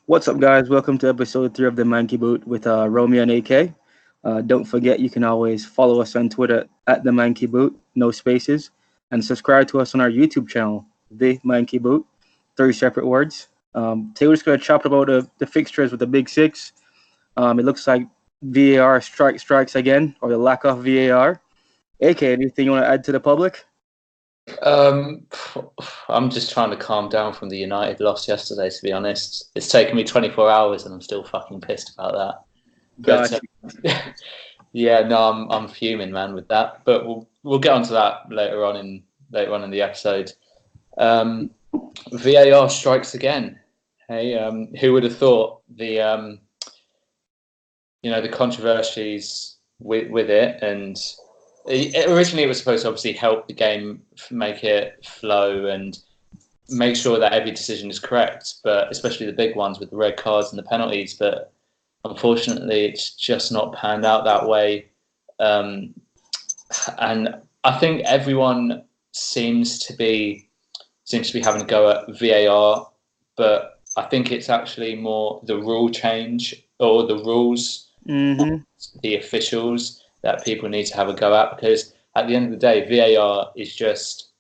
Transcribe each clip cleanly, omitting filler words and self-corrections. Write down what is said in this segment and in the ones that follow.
What's up, guys? Welcome to episode 3 of the Manky Boot with Romey and AK. Don't forget, you can always follow us on Twitter at the Manky Boot, no spaces, and subscribe to us on our YouTube channel, the Manky Boot, three separate words. Today we're just going to chop about the fixtures with the Big Six. It looks like VAR strikes again, or the lack of VAR. AK, anything you want to add to the public? I'm just trying to calm down from the United loss yesterday, to be honest. It's taken me 24 hours and I'm still fucking pissed about that. Gotcha. Yeah, no, I'm fuming, man, with that. But we'll get onto that later on in the episode. VAR strikes again. Hey, who would have thought the controversies with it, and originally it was supposed to obviously help the game, make it flow and make sure that every decision is correct, but especially the big ones with the red cards and the penalties. But unfortunately, it's just not panned out that way. And I think everyone seems to be having a go at VAR, but I think it's actually more the rule change or the rules, the officials that people need to have a go at, because at the end of the day, VAR is just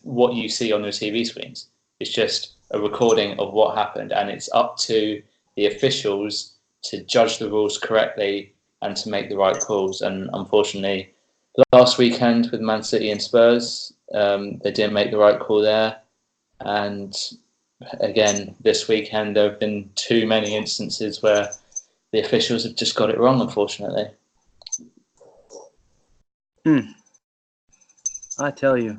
what you see on your TV screens. It's just a recording of what happened, and it's up to the officials to judge the rules correctly and to make the right calls. And unfortunately, last weekend with Man City and Spurs, they didn't make the right call there. And again, this weekend, there have been too many instances where the officials have just got it wrong, unfortunately. I tell you.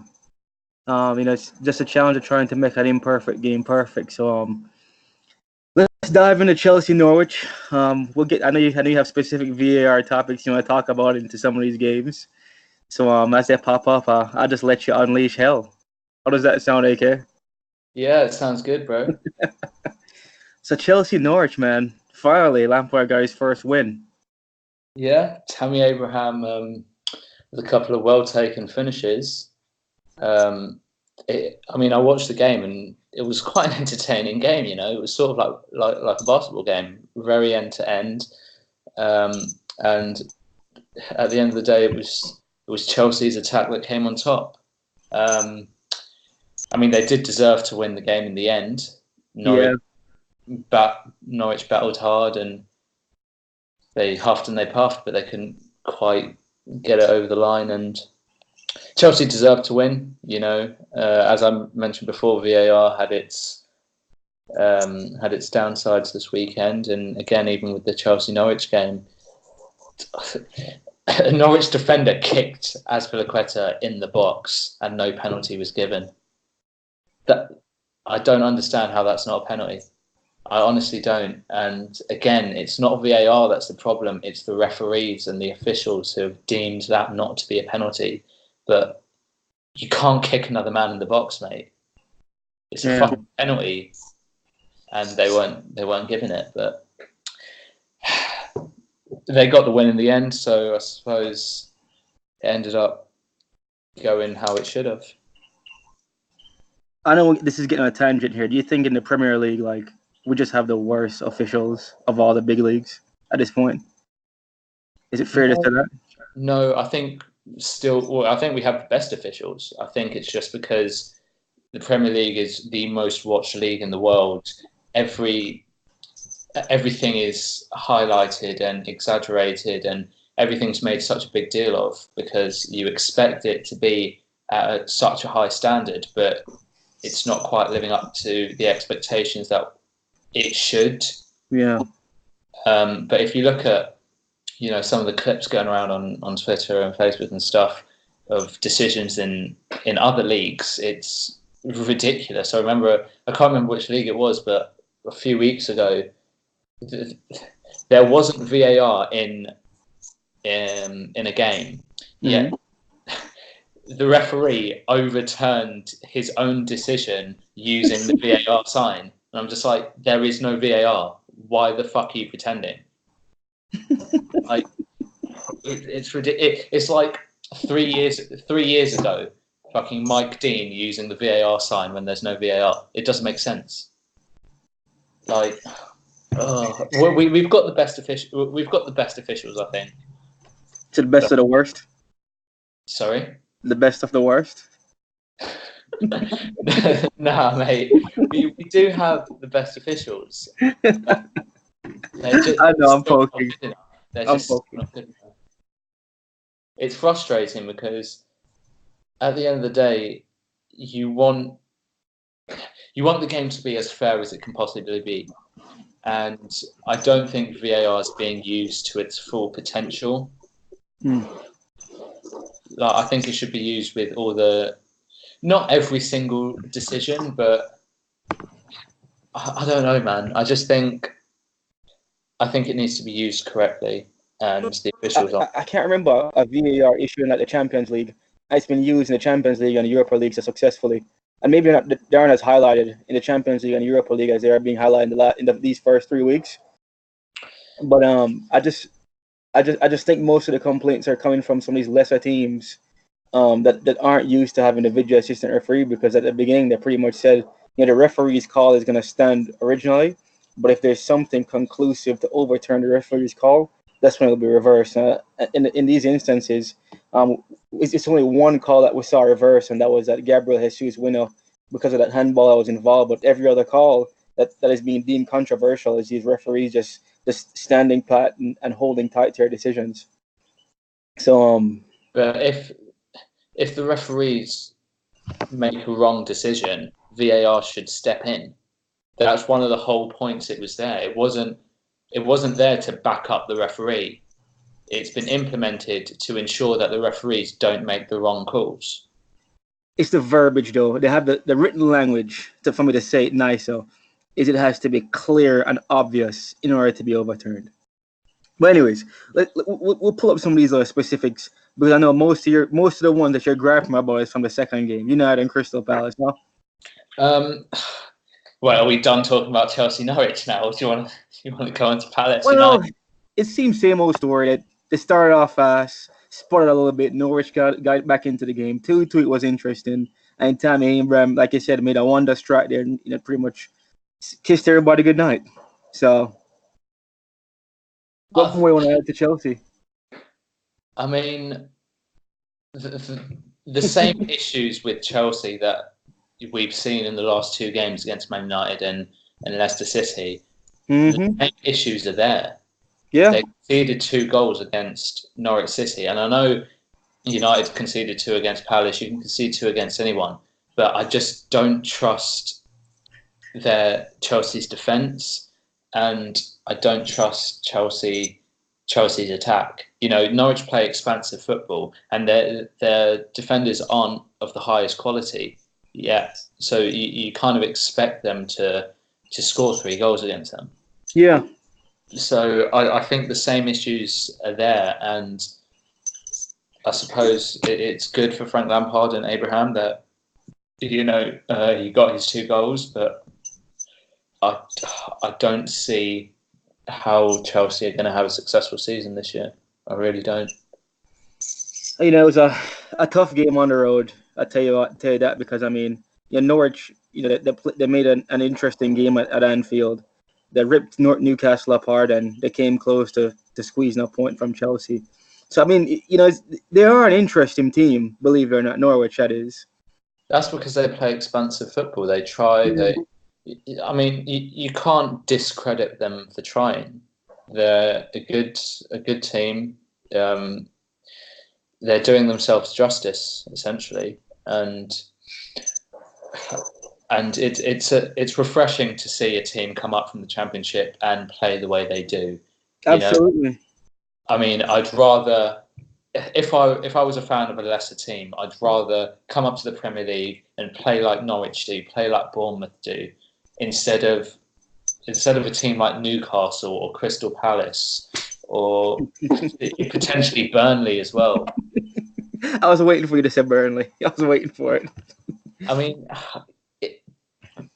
It's just a challenge of trying to make an imperfect game perfect. So, let's dive into Chelsea Norwich. We'll get. I know you have specific VAR topics you want to talk about into some of these games. So, as they pop up, I'll just let you unleash hell. How does that sound, AK? Yeah, it sounds good, bro. So Chelsea Norwich, man. Finally, Lampard got his first win. Yeah, Tammy Abraham with a couple of well-taken finishes. I watched the game and it was quite an entertaining game. It was sort of like a basketball game, very end to end. And at the end of the day, it was Chelsea's attack that came on top. They did deserve to win the game in the end. Norwich battled hard and they huffed and they puffed, but they couldn't quite get it over the line. And Chelsea deserved to win. As I mentioned before, VAR had its downsides this weekend, and again, even with the Chelsea Norwich game, a Norwich defender kicked Azpilicueta in the box, and no penalty was given. That I don't understand how that's not a penalty. I honestly don't. And again, it's not VAR that's the problem. It's the referees and the officials who have deemed that not to be a penalty. But you can't kick another man in the box, mate. It's a fucking penalty, and they weren't giving it. But they got the win in the end, so I suppose it ended up going how it should have. I know this is getting on a tangent here. Do you think in the Premier League, we just have the worst officials of all the big leagues at this point? Is it fair to say that? No, I think I think we have the best officials. I think it's just because the Premier League is the most watched league in the world. Everything is highlighted and exaggerated, and everything's made such a big deal of because you expect it to be at such a high standard, but it's not quite living up to the expectations that it should. Yeah. But if you look at, some of the clips going around on Twitter and Facebook and stuff of decisions in other leagues, it's ridiculous. I can't remember which league it was, but a few weeks ago, there wasn't VAR in a game. Yet the referee overturned his own decision using the VAR sign. And I'm just like, there is no VAR. Why the fuck are you pretending? It's ridiculous. It's like 3 years ago, fucking Mike Dean using the VAR sign when there's no VAR. It doesn't make sense. Like, we've got the best official. We've got the best officials, I think. To the best of the worst. Sorry. The best of the worst. Nah, mate. We do have the best officials. I know, I'm poking. They're I'm just poking. not good enough. It's frustrating because at the end of the day, you want the game to be as fair as it can possibly be. And I don't think VAR is being used to its full potential. Like, I think it should be used with not every single decision, but I don't know, man. I think it needs to be used correctly, and the officials I can't remember a VAR issue in like the Champions League. It's been used in the Champions League and the Europa League so successfully, and maybe they aren't as highlighted in the Champions League and Europa League as they are being highlighted in these first 3 weeks. But I just think most of the complaints are coming from some of these lesser teams that aren't used to having a video assistant referee, because at the beginning they pretty much said, the referee's call is going to stand originally, but if there's something conclusive to overturn the referee's call, that's when it'll be reversed. In these instances, it's only one call that we saw reverse, and that was that Gabriel Jesus winner because of that handball that was involved. But every other call that is being deemed controversial is these referees just standing pat and holding tight to their decisions. So but if the referees make a wrong decision, VAR should step in. That's one of the whole points it was there. It wasn't there to back up the referee. It's been implemented to ensure that the referees don't make the wrong calls. It's the verbiage, though. They have the written language for me to say it nicer. It has to be clear and obvious in order to be overturned. But anyways, we'll pull up some of these specifics, because I know most of the ones that you're griping about is from the second game, United and Crystal Palace, no? Well, are we done talking about Chelsea Norwich now? Or do you want to go into Palace Well, United? It seems same old story. That they started off fast, sputtered a little bit. Norwich got back into the game. 2-2, it was interesting. And Tammy Abraham, like I said, made a wonder strike there, and pretty much kissed everybody good night. So, what more you want to add to Chelsea? I mean, the same issues with Chelsea that we've seen in the last two games against Man United and Leicester City. The same issues are there. Yeah. They conceded 2 goals against Norwich City, and I know United conceded 2 against Palace. You can concede 2 against anyone, but I just don't trust Chelsea's defence, and I don't trust Chelsea's attack. Norwich play expansive football, and their defenders aren't of the highest quality yet. So you kind of expect them to score 3 goals against them. Yeah. So I think the same issues are there, and I suppose it's good for Frank Lampard and Abraham that he got his 2 goals, but I don't see how Chelsea are going to have a successful season this year. I really don't. It was a tough game on the road. I tell you that, because Norwich, they made an interesting game at Anfield. They ripped Newcastle apart, and they came close to squeezing a point from Chelsea. So they are an interesting team, believe it or not. Norwich, that is. That's because they play expansive football. They try. You can't discredit them for trying. They're a good team. They're doing themselves justice, essentially, and it's refreshing to see a team come up from the Championship and play the way they do. Absolutely. I'd rather, if I was a fan of a lesser team, I'd rather come up to the Premier League and play like Norwich do, play like Bournemouth do, instead of a team like Newcastle or Crystal Palace or potentially Burnley as well. I was waiting for you to say Burnley. I was waiting for it.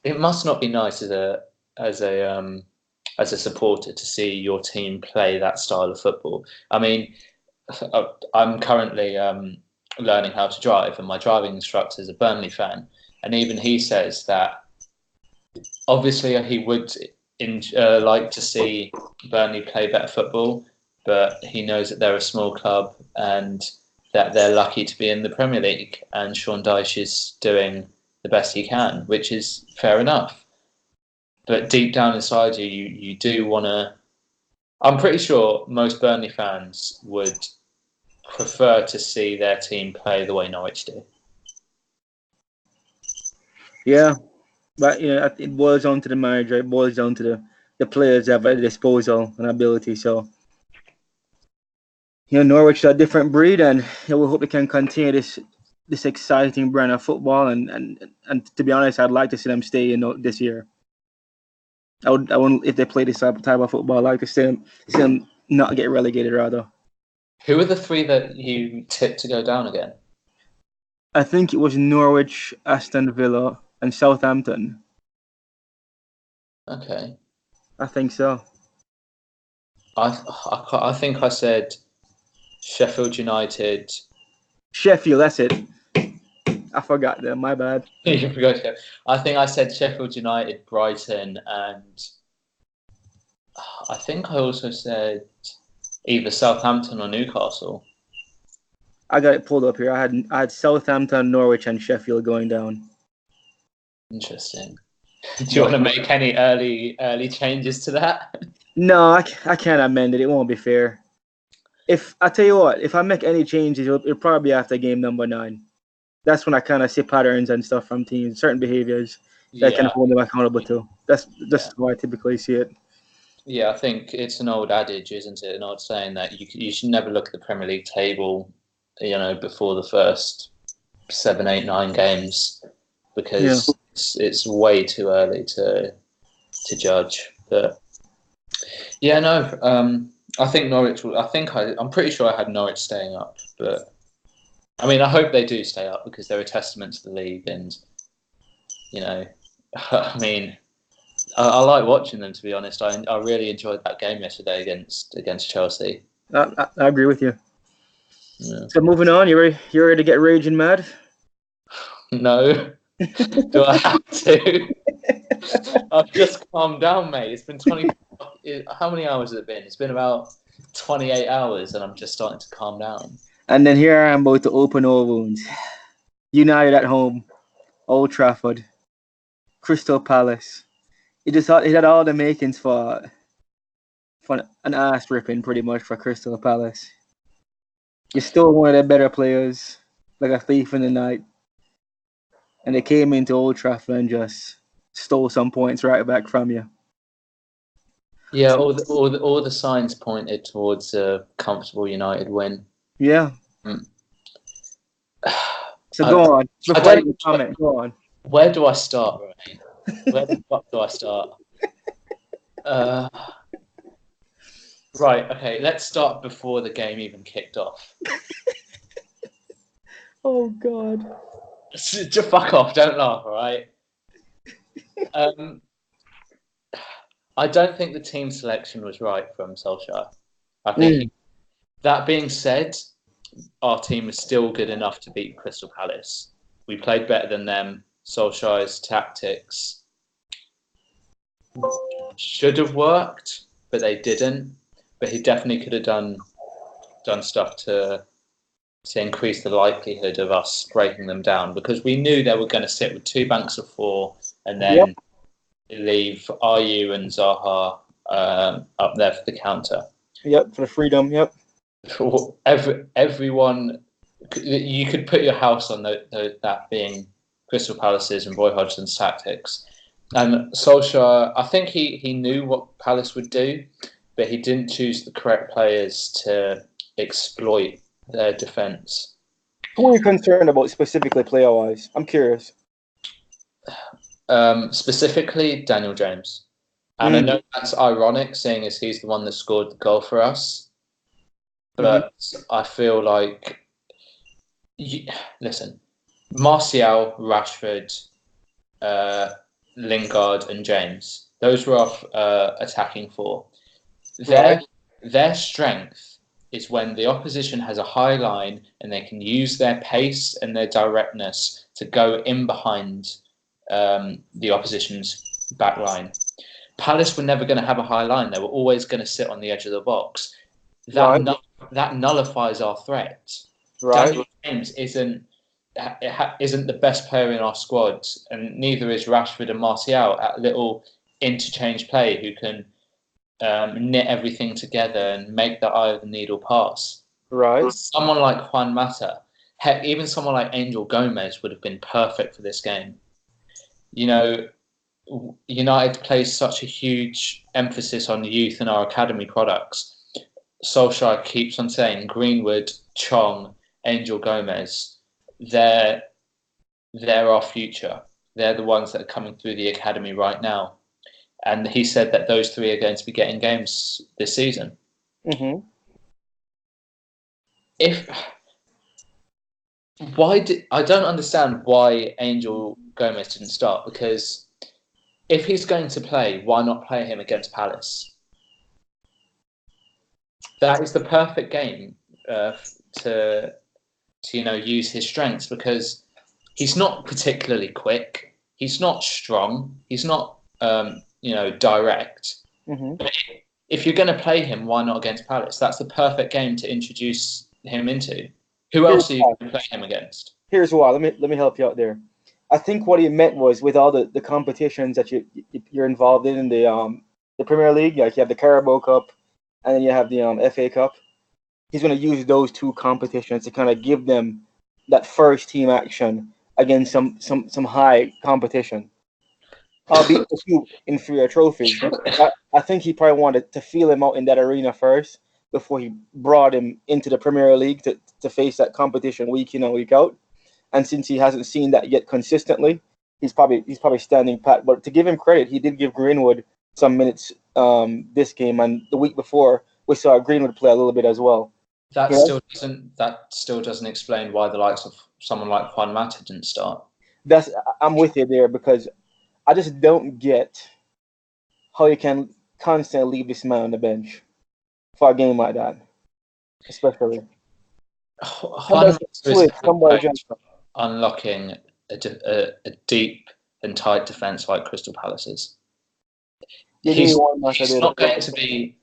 It must not be nice as a supporter to see your team play that style of football. I'm currently learning how to drive, and my driving instructor is a Burnley fan, and even he says that obviously he would like to see Burnley play better football, but he knows that they're a small club and that they're lucky to be in the Premier League. And Sean Dyche is doing the best he can, which is fair enough. But deep down inside you do want to. I'm pretty sure most Burnley fans would prefer to see their team play the way Norwich do. Yeah, but it boils down to the manager. It boils down to the players that have at disposal and ability. So, Norwich is a different breed, and we hope they can continue this exciting brand of football. And to be honest, I'd like to see them stay this year. I wouldn't if they play this type of football. I'd like to see them not get relegated. Rather, who are the three that you tipped to go down again? I think it was Norwich, Aston Villa, and Southampton. Okay, I think so. I think I said Sheffield United. Sheffield, that's it. I forgot them. My bad. You forgot Sheffield. I think I said Sheffield United, Brighton, and I think I also said either Southampton or Newcastle. I got it pulled up here. I had Southampton, Norwich, and Sheffield going down. Interesting. Do you want to make any early changes to that? No, I can't amend it. It won't be fair. If I tell you what, if I make any changes, it'll probably be after game number 9. That's when I kind of see patterns and stuff from teams, certain behaviors that I can hold them accountable to. That's how I typically see it. Yeah, I think it's an old adage, isn't it? An old saying that you should never look at the Premier League table, before the first 7, 8, 9 games, because it's way too early to judge. But yeah, no, I think Norwich. I'm pretty sure I had Norwich staying up, but I mean, I hope they do stay up because they're a testament to the league, and I mean, I like watching them, to be honest. I really enjoyed that game yesterday against Chelsea. I agree with you. Yeah. So moving on, you ready to get raging mad? No. Do I have to? I've just calmed down, mate. It's been 20. How many hours has it been? It's been about 28 hours, and I'm just starting to calm down. And then here I am about to open all wounds. United at home, Old Trafford, Crystal Palace. It had all the makings for an ass ripping, pretty much, for Crystal Palace. You stole one of their better players, like a thief in the night, and they came into Old Trafford and just stole some points right back from you. Yeah, all the signs pointed towards a comfortable United win. Yeah. So go on. Before you comment, go on. Where do I start, Ryan? Where the fuck do I start? Right, okay, let's start before the game even kicked off. Oh, God. Just fuck off, don't laugh, all right? I don't think the team selection was right from Solskjaer. I think that being said, our team is still good enough to beat Crystal Palace. We played better than them. Solskjaer's tactics should have worked, but they didn't. But he definitely could have done stuff to increase the likelihood of us breaking them down, because we knew they were going to sit with 2 banks of 4 and then leave Ayew and Zaha up there for the counter. Yep, for the freedom. Yep. Everyone, you could put your house on that being Crystal Palace's and Roy Hodgson's tactics. And Solskjaer, I think he knew what Palace would do, but he didn't choose the correct players to exploit their defence. Who are you concerned about specifically player-wise? I'm curious. Specifically, Daniel James. And I know that's ironic, seeing as he's the one that scored the goal for us. But I feel like, listen, Martial, Rashford, Lingard and James, those were off attacking 4. Their strength is when the opposition has a high line and they can use their pace and their directness to go in behind the opposition's back line. Palace were never going to have a high line. They were always going to sit on the edge of the box. Right. That nullifies our threat. Right. Daniel James isn't the best player in our squad, and neither is Rashford and Martial at little interchange play who can knit everything together and make the eye of the needle pass. Right. Someone like Juan Mata, heck, even someone like Angel Gomez would have been perfect for this game. You know, United plays such a huge emphasis on youth and our academy products. Solskjaer keeps on saying Greenwood, Chong, Angel Gomez, they're our future. They're the ones that are coming through the academy right now. And he said that those three are going to be getting games this season. Mm-hmm. I don't understand why Angel Gomez didn't start, because if he's going to play, why not play him against Palace? That is the perfect game to use his strengths, because he's not particularly quick. He's not strong. He's not direct. Mm-hmm. But if you're going to play him, why not against Palace? That's the perfect game to introduce him into. Who else are you going to play him against? Here's why. Let me help you out there. I think what he meant was, with all the competitions that you're involved in the Premier League, like you have the Carabao Cup, and then you have the FA Cup. He's going to use those two competitions to kind of give them that first team action against some high competition. Albeit a few inferior trophies. I think he probably wanted to feel him out in that arena first before he brought him into the Premier League to face that competition week in and week out. And since he hasn't seen that yet consistently, he's probably standing pat. But to give him credit, he did give Greenwood some minutes this game, and the week before we saw Greenwood play a little bit as well. That still doesn't explain why the likes of someone like Juan Mata didn't start. I'm with you there, because I just don't get how you can constantly leave this man on the bench for a game like that, especially. Juan Mata is unlocking a deep and tight defence like Crystal Palace's. He's not going to be.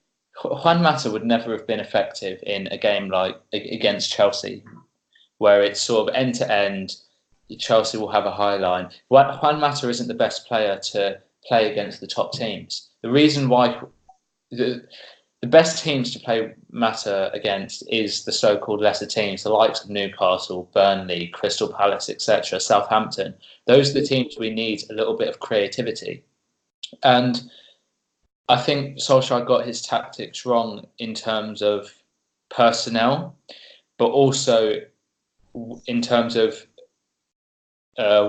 Juan Mata would never have been effective in a game like against Chelsea, where it's sort of end to end. Chelsea will have a high line. Juan Mata isn't the best player to play against the top teams. The reason why the best teams to play Mata against is the so-called lesser teams, the likes of Newcastle, Burnley, Crystal Palace, etc., Southampton. Those are the teams we need a little bit of creativity. And I think Solskjaer got his tactics wrong in terms of personnel, but also in terms of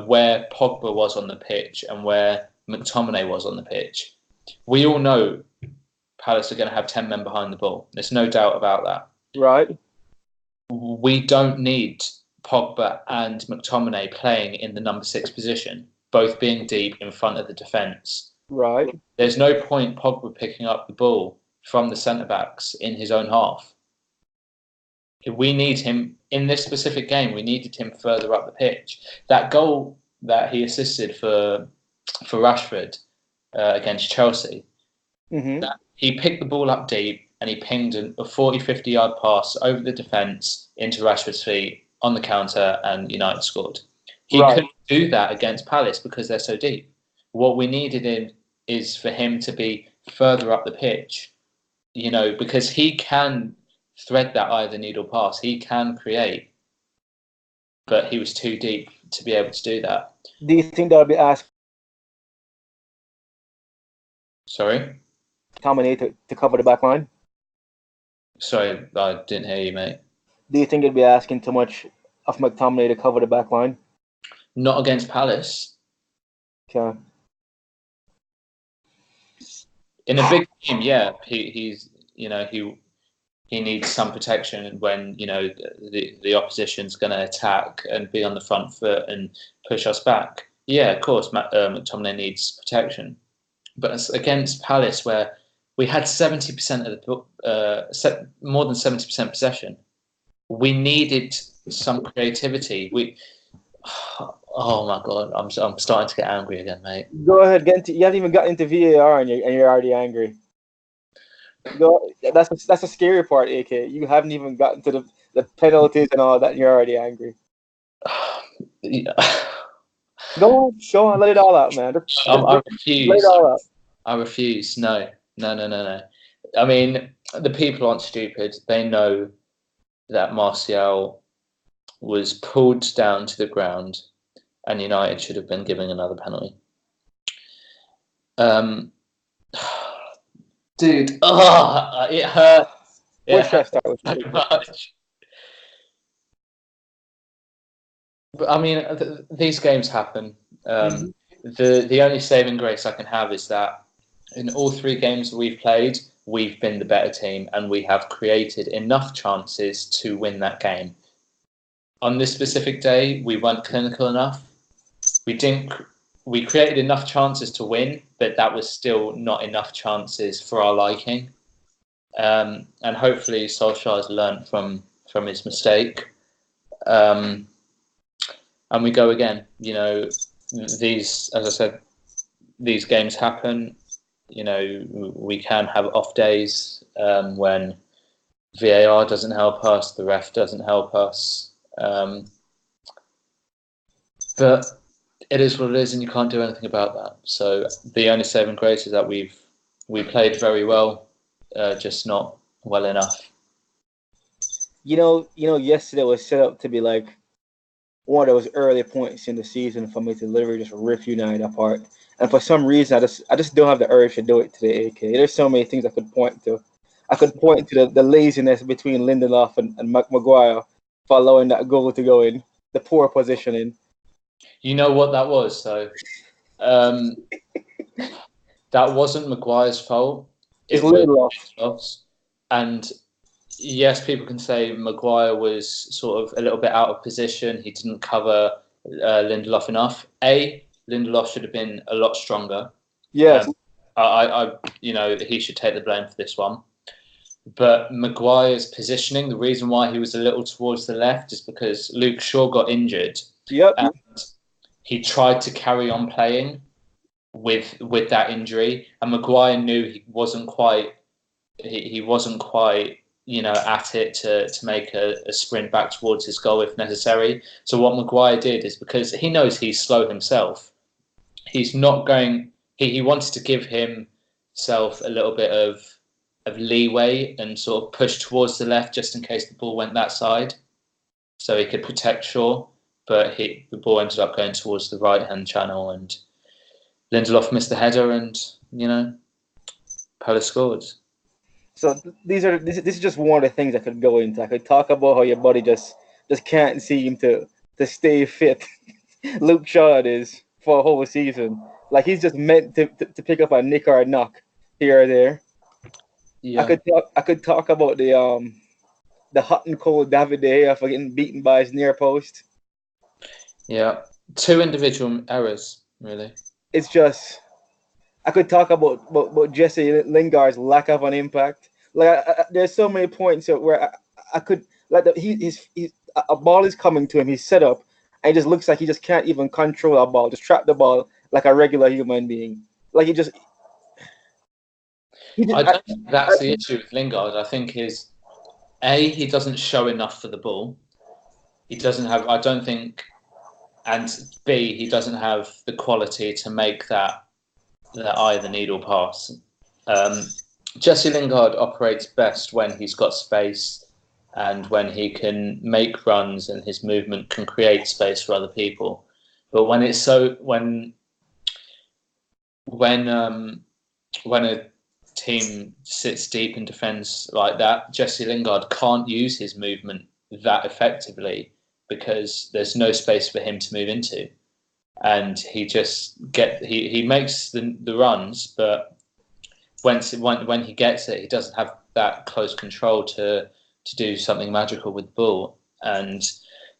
where Pogba was on the pitch and where McTominay was on the pitch. We all know Palace are going to have 10 men behind the ball. There's no doubt about that. Right. We don't need Pogba and McTominay playing in the number 6 position, both being deep in front of the defence. Right. There's no point Pogba picking up the ball from the centre-backs in his own half. We need him in this specific game. We needed him further up the pitch. That goal that he assisted for Rashford against Chelsea, he picked the ball up deep and he pinged a 40, 50-yard pass over the defence into Rashford's feet on the counter, and United scored. He couldn't do that against Palace because they're so deep. What we needed is for him to be further up the pitch, because he can thread that eye of the needle pass. He can create, but he was too deep to be able to do that. Do you think that'll be asked? Sorry? McTominay to cover the back line? Sorry, I didn't hear you, mate. Do you think it'd be asking too much of McTominay to cover the back line? Not against Palace. Okay. In a big game, yeah, he's he needs some protection when the opposition's going to attack and be on the front foot and push us back. Yeah, of course, McTominay needs protection, but it's against Palace where we had 70% of the more than 70% possession. We needed some creativity. Oh my god, I'm starting to get angry again, mate. Go ahead, get into. You haven't even got into VAR and you're already angry. Go. That's a scary part, AK. You haven't even gotten to the penalties and all that, and you're already angry. Yeah. Go on, let it all out, man. I Let it refuse. all out. I refuse. No, no, no, no, no. I mean, the people aren't stupid. They know that Martial was pulled down to the ground, and United should have been giving another penalty. Dude, it hurt. Where It should I hurt start with? so much. But I mean, these games happen. The only saving grace I can have is that in all three games that we've played, we've been the better team, and we have created enough chances to win that game. On this specific day, we weren't clinical enough. We didn't. We created enough chances to win, but that was still not enough chances for our liking. And hopefully, Solskjaer has learned from his mistake. And we go again. You know, these, as I said, these games happen. You know, we can have off days when VAR doesn't help us, the ref doesn't help us. But it is what it is, and you can't do anything about that. So the only saving grace is that we played very well, just not well enough. Yesterday was set up to be like one of those early points in the season for me to literally just rip United apart. And for some reason, I just don't have the urge to do it today, AK. There's so many things I could point to. I could point to the laziness between Lindelof and Maguire for allowing that goal to go in, the poor positioning. You know what that was, so that wasn't Maguire's fault. It's It was Lindelof. Lindelof's. And yes, people can say Maguire was sort of a little bit out of position. He didn't cover Lindelof enough. Lindelof should have been a lot stronger. Yes. He should take the blame for this one. But Maguire's positioning, the reason why he was a little towards the left is because Luke Shaw got injured. Yep. And he tried to carry on playing with that injury, and Maguire knew he wasn't quite at it to make a sprint back towards his goal if necessary. So what Maguire did is, because he knows he's slow himself, he's not going. He wanted to give himself a little bit of leeway and sort of push towards the left just in case the ball went that side, so he could protect Shaw. But the ball ended up going towards the right-hand channel, and Lindelof missed the header, and Palace scored. So this is just one of the things I could go into. I could talk about how your body just can't seem to stay fit. Luke Shaw is for a whole season. Like he's just meant to pick up a nick or a knock here or there. Yeah. I could talk about the hot and cold David De Gea for getting beaten by his near post. Yeah, two individual errors, really. It's just I could talk about Jesse Lingard's lack of an impact. Like there's so many points where I could he's a ball is coming to him. He's set up, and it just looks like he just can't even control a ball. Just trap the ball like a regular human being. Like I don't think that's the issue with Lingard. I think he doesn't show enough for the ball. He doesn't have. I don't think, and B, he doesn't have the quality to make that eye the needle pass. Jesse Lingard operates best when he's got space and when he can make runs and his movement can create space for other people. But when a team sits deep in defence like that, Jesse Lingard can't use his movement that effectively because there's no space for him to move into. And he makes the runs, but when he gets it, he doesn't have that close control to do something magical with the ball. And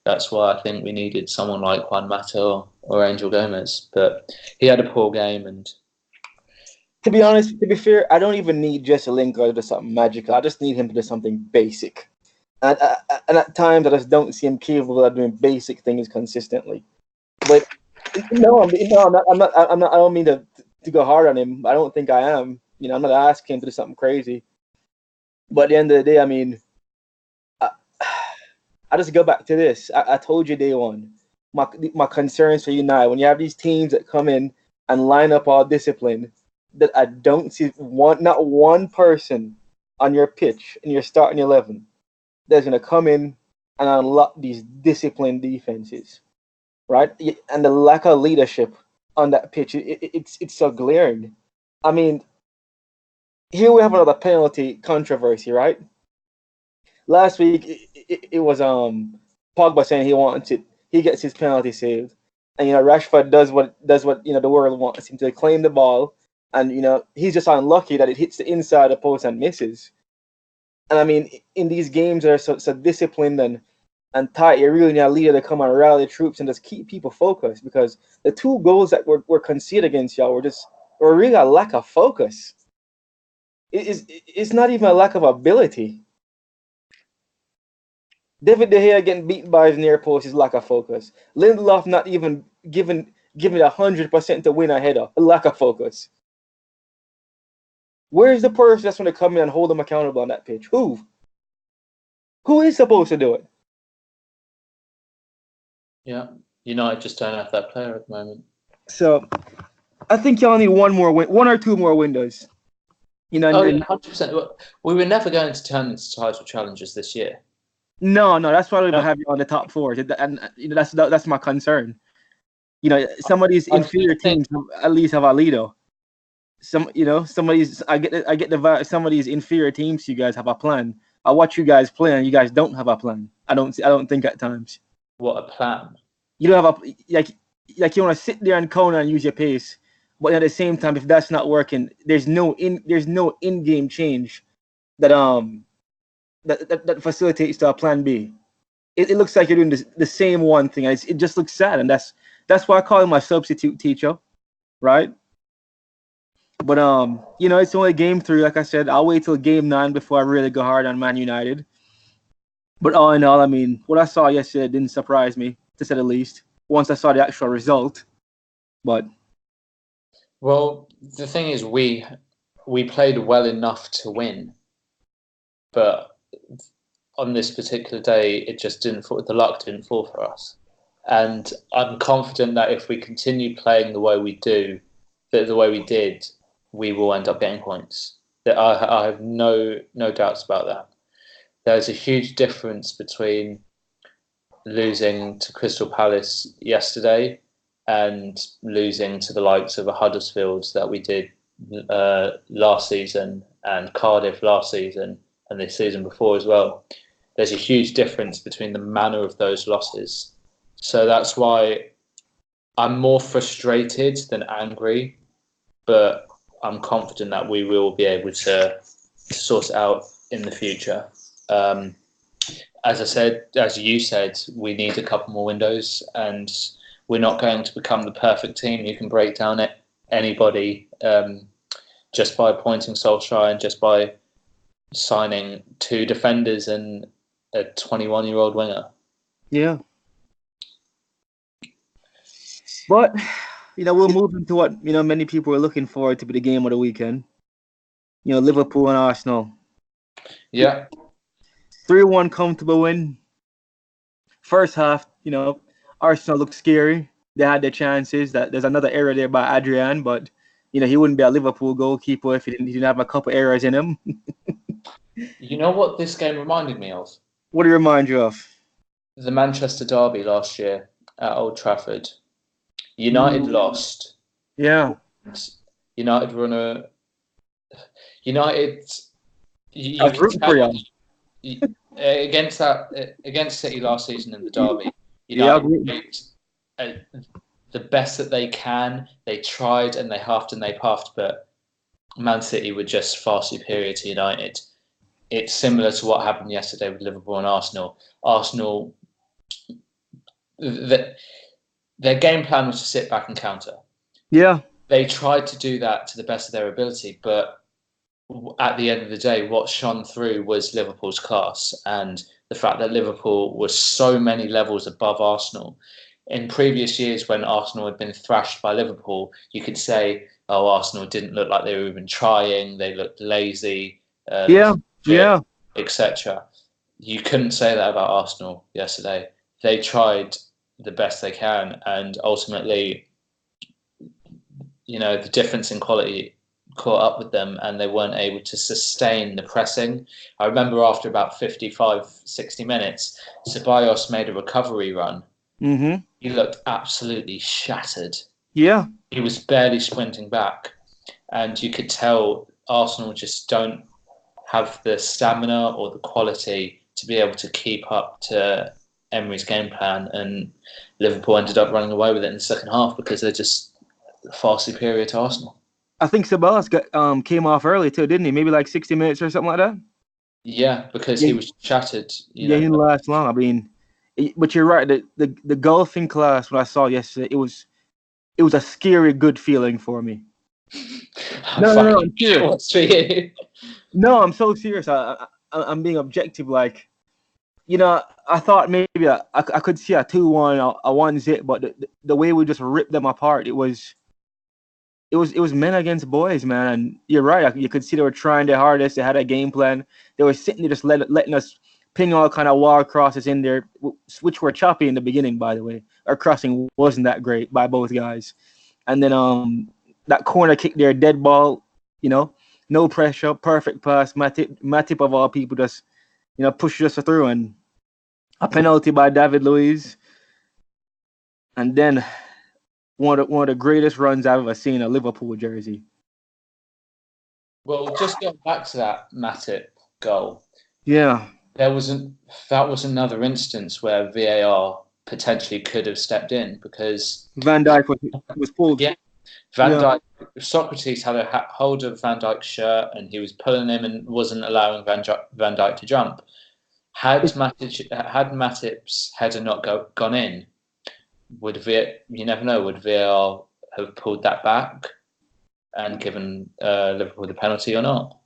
that's why I think we needed someone like Juan Mata or Angel Gomez. But he had a poor game, and to be honest, to be fair, I don't even need Jesse Lingard to do something magical. I just need him to do something basic. And at times I just don't see him capable of doing basic things consistently. But no, I'm not. I don't mean to go hard on him. I don't think I am. I'm not asking him to do something crazy. But at the end of the day, I mean, I, I just go back to this. I told you day one. My concerns for you now, when you have these teams that come in and line up all discipline, that I don't see not one person on your pitch in your starting 11 that's gonna come in and unlock these disciplined defenses, right? And the lack of leadership on that pitch, it's so glaring. I mean, here we have another penalty controversy, right? Last week it was Pogba saying he gets his penalty saved, and Rashford does what the world wants him to claim the ball, and he's just unlucky that it hits the inside of the post and misses. And I mean, in these games that are so disciplined and tight, you really need a leader to come and rally the troops and just keep people focused, because the two goals that were conceded against y'all were really a lack of focus. It's not even a lack of ability. David De Gea getting beaten by his near post is lack of focus. Lindelof not even giving it 100% to win a header, a lack of focus. Where's the person that's going to come in and hold them accountable on that pitch? Who? Who is supposed to do it? Yeah, United just don't have that player at the moment. So I think y'all need one or two more windows. 100%. We were never going to turn into title challengers this year. No, that's why I don't even have you on the top four, and that's my concern. Some of these inferior teams at least have a leader. I get the vibe. Some of these inferior teams, you guys have a plan. I watch you guys play, and you guys don't have a plan. I don't think at times. What a plan! You don't have like you want to sit there and counter and use your pace, but at the same time, if that's not working, there's no in-game change that that facilitates to a plan B. It looks like you're doing the same one thing, and it just looks sad, and that's why I call him my substitute teacher, right? But it's only game 3. Like I said, I'll wait till game 9 before I really go hard on Man United. But all in all, I mean, what I saw yesterday didn't surprise me, to say the least. Once I saw the actual result, but the thing is, we played well enough to win, but on this particular day, it just didn't fall. The luck didn't fall for us, and I'm confident that if we continue playing the way we did, we will end up getting points. That I have no doubts about that. There's a huge difference between losing to Crystal Palace yesterday and losing to the likes of a Huddersfield that we did last season, and Cardiff last season, and this season before as well. There's a huge difference between the manner of those losses. So that's why I'm more frustrated than angry, but I'm confident that we will be able to sort it out in the future. As you said, we need a couple more windows, and we're not going to become the perfect team who can break down anybody just by appointing Solskjaer and just by signing 2 defenders and a 21-year-old winger. Yeah. But we'll move into what many people are looking forward to be the game of the weekend. Liverpool and Arsenal. Yeah. 3-1 comfortable win. First half, Arsenal looked scary. They had their chances. That there's another error there by Adrian, but he wouldn't be a Liverpool goalkeeper if he didn't have a couple errors in him. You know what this game reminded me of? What do it remind you of? The Manchester derby last year at Old Trafford. United lost. Yeah. United were on a. United. I was rooting for you. Against City last season in the derby. United did the best that they can. They tried and they huffed and they puffed, but Man City were just far superior to United. It's similar to what happened yesterday with Liverpool and Arsenal. Arsenal, their game plan was to sit back and counter. Yeah. They tried to do that to the best of their ability, but at the end of the day, what shone through was Liverpool's class, and the fact that Liverpool was so many levels above Arsenal. In previous years, when Arsenal had been thrashed by Liverpool, you could say, "Oh, Arsenal didn't look like they were even trying. They looked lazy, Yeah, yeah. etc." You couldn't say that about Arsenal yesterday. They tried the best they can, and ultimately, the difference in quality caught up with them, and they weren't able to sustain the pressing. I remember after about 55, 60 minutes, Ceballos made a recovery run. Mm-hmm. He looked absolutely shattered. Yeah. He was barely sprinting back, and you could tell Arsenal just don't have the stamina or the quality to be able to keep up to Emery's game plan, and Liverpool ended up running away with it in the second half because they're just far superior to Arsenal. I think Ceballos came off early too, didn't he? Maybe like 60 minutes or something like that. Yeah, because Yeah, he was shattered. yeah, he didn't last long. I mean, but you're right. The golfing class when I saw yesterday, it was a scary good feeling for me. No, I'm serious. What's for you? No, I'm so serious. I'm being objective. Like, I thought maybe I could see a 2-1, a 1-0, but the way we just ripped them apart, it was men against boys, man. And you're right. You could see they were trying their hardest. They had a game plan. They were sitting there just letting us ping all kind of wall crosses in there, which were choppy in the beginning, by the way. Our crossing wasn't that great by both guys. And then that corner kick there, dead ball, no pressure, perfect pass. Matip of all people just, pushed us through, and a penalty by David Luiz. And then one of the greatest runs I've ever seen a Liverpool jersey. Well, just going back to that Matip goal. Yeah. That was another instance where VAR potentially could have stepped in because Van Dijk was pulled. Yeah, Dijk. Socrates had a hold of Van Dijk's shirt and he was pulling him and wasn't allowing Van Dijk to jump. Had Matip's header not gone in, you never know, would VAR have pulled that back and given Liverpool the penalty or not?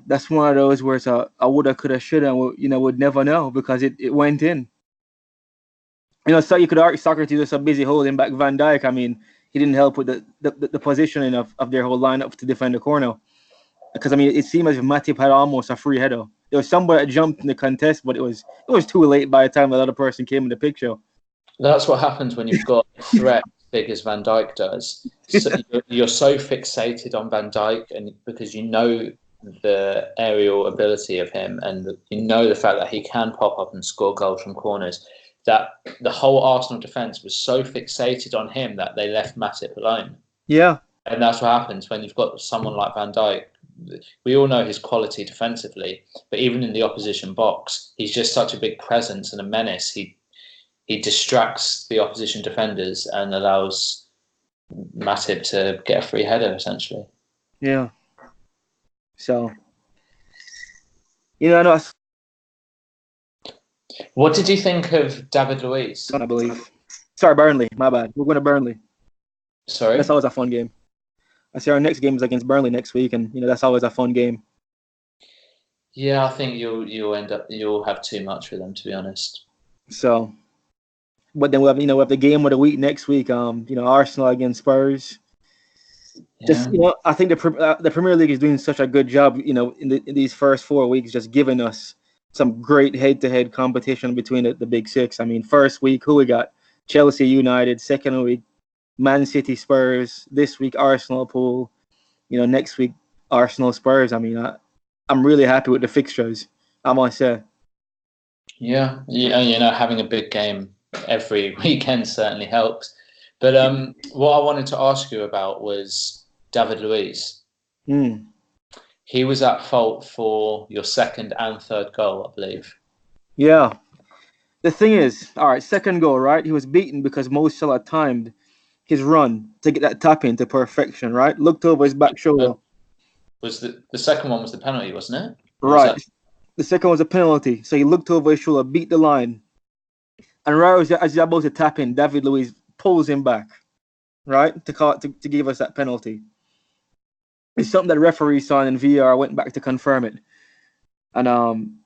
That's one of those where it's a woulda, coulda, shoulda, would never know because it went in. So you could argue Socrates was so busy holding back Van Dijk. I mean, he didn't help with the positioning of their whole lineup to defend the corner. Because I mean, it seemed as if Matip had almost a free header. There was somebody that jumped in the contest, but it was too late by the time the other person came in the picture. That's what happens when you've got a threat as big as Van Dijk does. So you're so fixated on Van Dijk, and because you know the aerial ability of him, and you know the fact that he can pop up and score goals from corners, that the whole Arsenal defence was so fixated on him that they left Matip alone. Yeah. And that's what happens when you've got someone like Van Dijk. We all know his quality defensively, but even in the opposition box, he's just such a big presence and a menace. He distracts the opposition defenders and allows Matip to get a free header, essentially. Yeah. So, I know. What did you think of David Luiz? I believe. Sorry, Burnley. My bad. We're going to Burnley. Sorry? That's always a fun game. I see our next game is against Burnley next week, and that's always a fun game. Yeah, I think you'll have too much for them, to be honest. So, but then we have the game of the week next week. Arsenal against Spurs. Yeah. Just I think the Premier League is doing such a good job. In these first 4 weeks, just giving us some great head-to-head competition between the big six. I mean, first week, who we got? Chelsea, United. Second week, Man City, Spurs. This week, Arsenal, Pool. Next week, Arsenal, Spurs. I mean, I'm really happy with the fixtures, I must say. Yeah, having a big game every weekend certainly helps. But what I wanted to ask you about was David Luiz. He was at fault for your second and third goal, I believe. Yeah. The thing is, all right, second goal, right? He was beaten because Mo Salah timed his run to get that tap in to perfection, right? Looked over his back shoulder. Was the second one was the penalty, wasn't it? Right. The second was a penalty. So he looked over his shoulder, beat the line. And right as he's about to tap in, David Luiz pulls him back, right? To give us that penalty. It's something that referee saw in VAR, went back to confirm it. And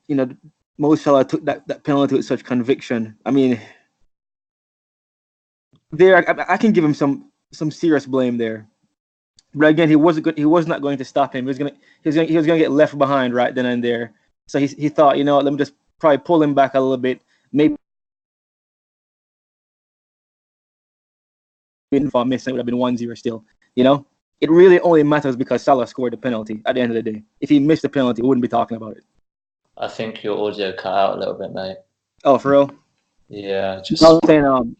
Mo Salah took that penalty with such conviction. I mean, I can give him some serious blame there. But again, he wasn't good. He was not going to stop him. He was gonna get left behind right then and there. So he thought, you know what, let me just probably pull him back a little bit. Maybe if I missed, it would have been 1-0 still. You know, it really only matters because Salah scored the penalty at the end of the day. If he missed the penalty, we wouldn't be talking about it. I think your audio cut out a little bit, mate. Oh, for real? Yeah, just. I was saying,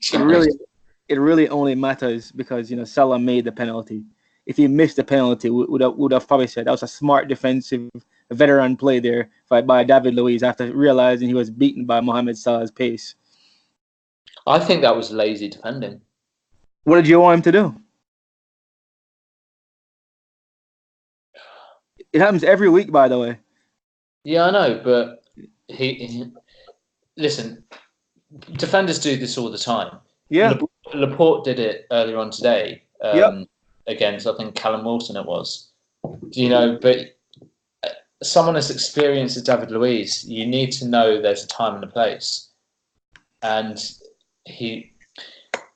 it really only matters because, you know, Salah made the penalty. If he missed the penalty, we would have probably said that was a smart defensive veteran play there by David Luiz after realizing he was beaten by Mohamed Salah's pace. I think that was lazy defending. What did you want him to do? It happens every week, by the way. Yeah, I know, but he listen, defenders do this all the time. Yeah. Laporte did it earlier on today against, I think, Callum Wilson it was. You know, but someone as experienced as David Luiz, you need to know there's a time and a place. And he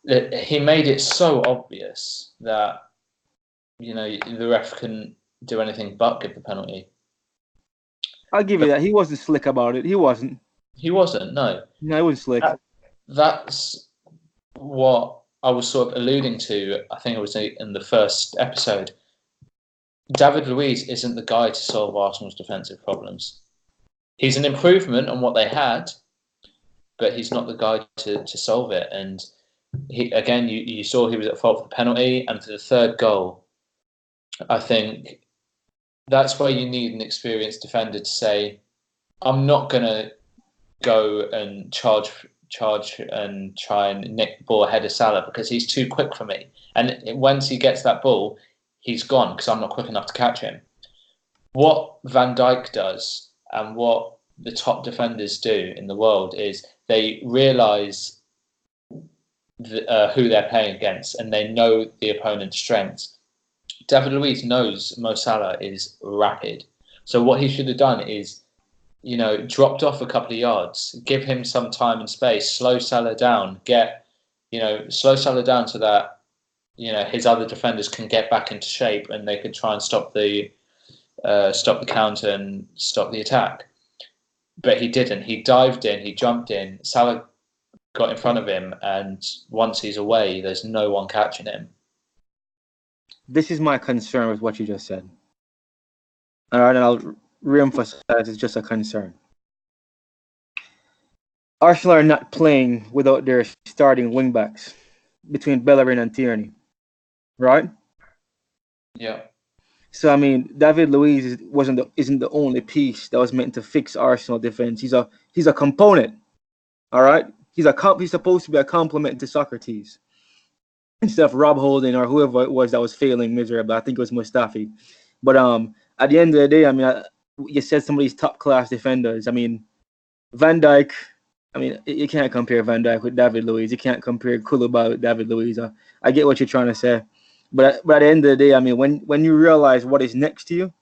made it so obvious that, you know, the ref couldn't do anything but give the penalty. I'll give you that. He wasn't slick about it. He wasn't. He wasn't, no. No, he wasn't slick. That's what I was sort of alluding to. I think it was in the first episode. David Luiz isn't the guy to solve Arsenal's defensive problems. He's an improvement on what they had, but he's not the guy to solve it. And you saw he was at fault for the penalty, and for the third goal, I think that's where you need an experienced defender to say, I'm not going to go and charge and try and nick the ball ahead of Salah because he's too quick for me. And once he gets that ball, he's gone because I'm not quick enough to catch him. What Van Dijk does and what the top defenders do in the world is they realise who they're playing against and they know the opponent's strengths. David Luiz knows Mo Salah is rapid. So what he should have done is, you know, dropped off a couple of yards, give him some time and space, slow Salah down, slow Salah down so that, you know, his other defenders can get back into shape and they can try and stop the counter and stop the attack. But he didn't. He dived in, he jumped in, Salah got in front of him, and once he's away, there's no one catching him. This is my concern with what you just said. All right, and I'll re-emphasize it's just a concern. Arsenal are not playing without their starting wingbacks between Bellerin and Tierney, right? Yeah. So I mean, David Luiz isn't the only piece that was meant to fix Arsenal defense. He's a component. All right, he's supposed to be a complement to Socrates instead of Rob Holding or whoever it was that was failing miserably. I think it was Mustafi. But at the end of the day, I mean, you said some of these top class defenders. I mean, Van Dijk. I mean, you can't compare Van Dijk with David Luiz. You can't compare Koulibaly with David Luiz. I get what you're trying to say, but at the end of the day, I mean, when you realize what is next to you,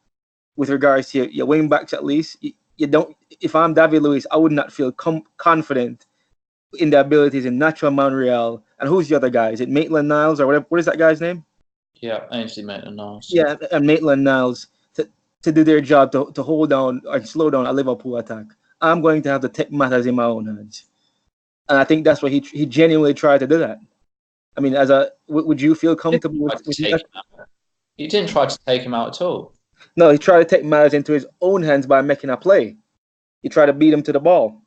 with regards to your wing backs at least, you don't. If I'm David Luiz, I would not feel confident in the abilities in Nacho Monreal and who's the other guy? Is it Maitland-Niles or whatever? What is that guy's name? Yeah, Ainsley Maitland-Niles. Yeah, and Maitland-Niles to do their job to hold down or slow down a Liverpool attack. I'm going to have to take matters in my own hands, and I think that's what he genuinely tried to do that. I mean, would you feel comfortable with that? He didn't try to take him out at all. No, he tried to take matters into his own hands by making a play. He tried to beat him to the ball.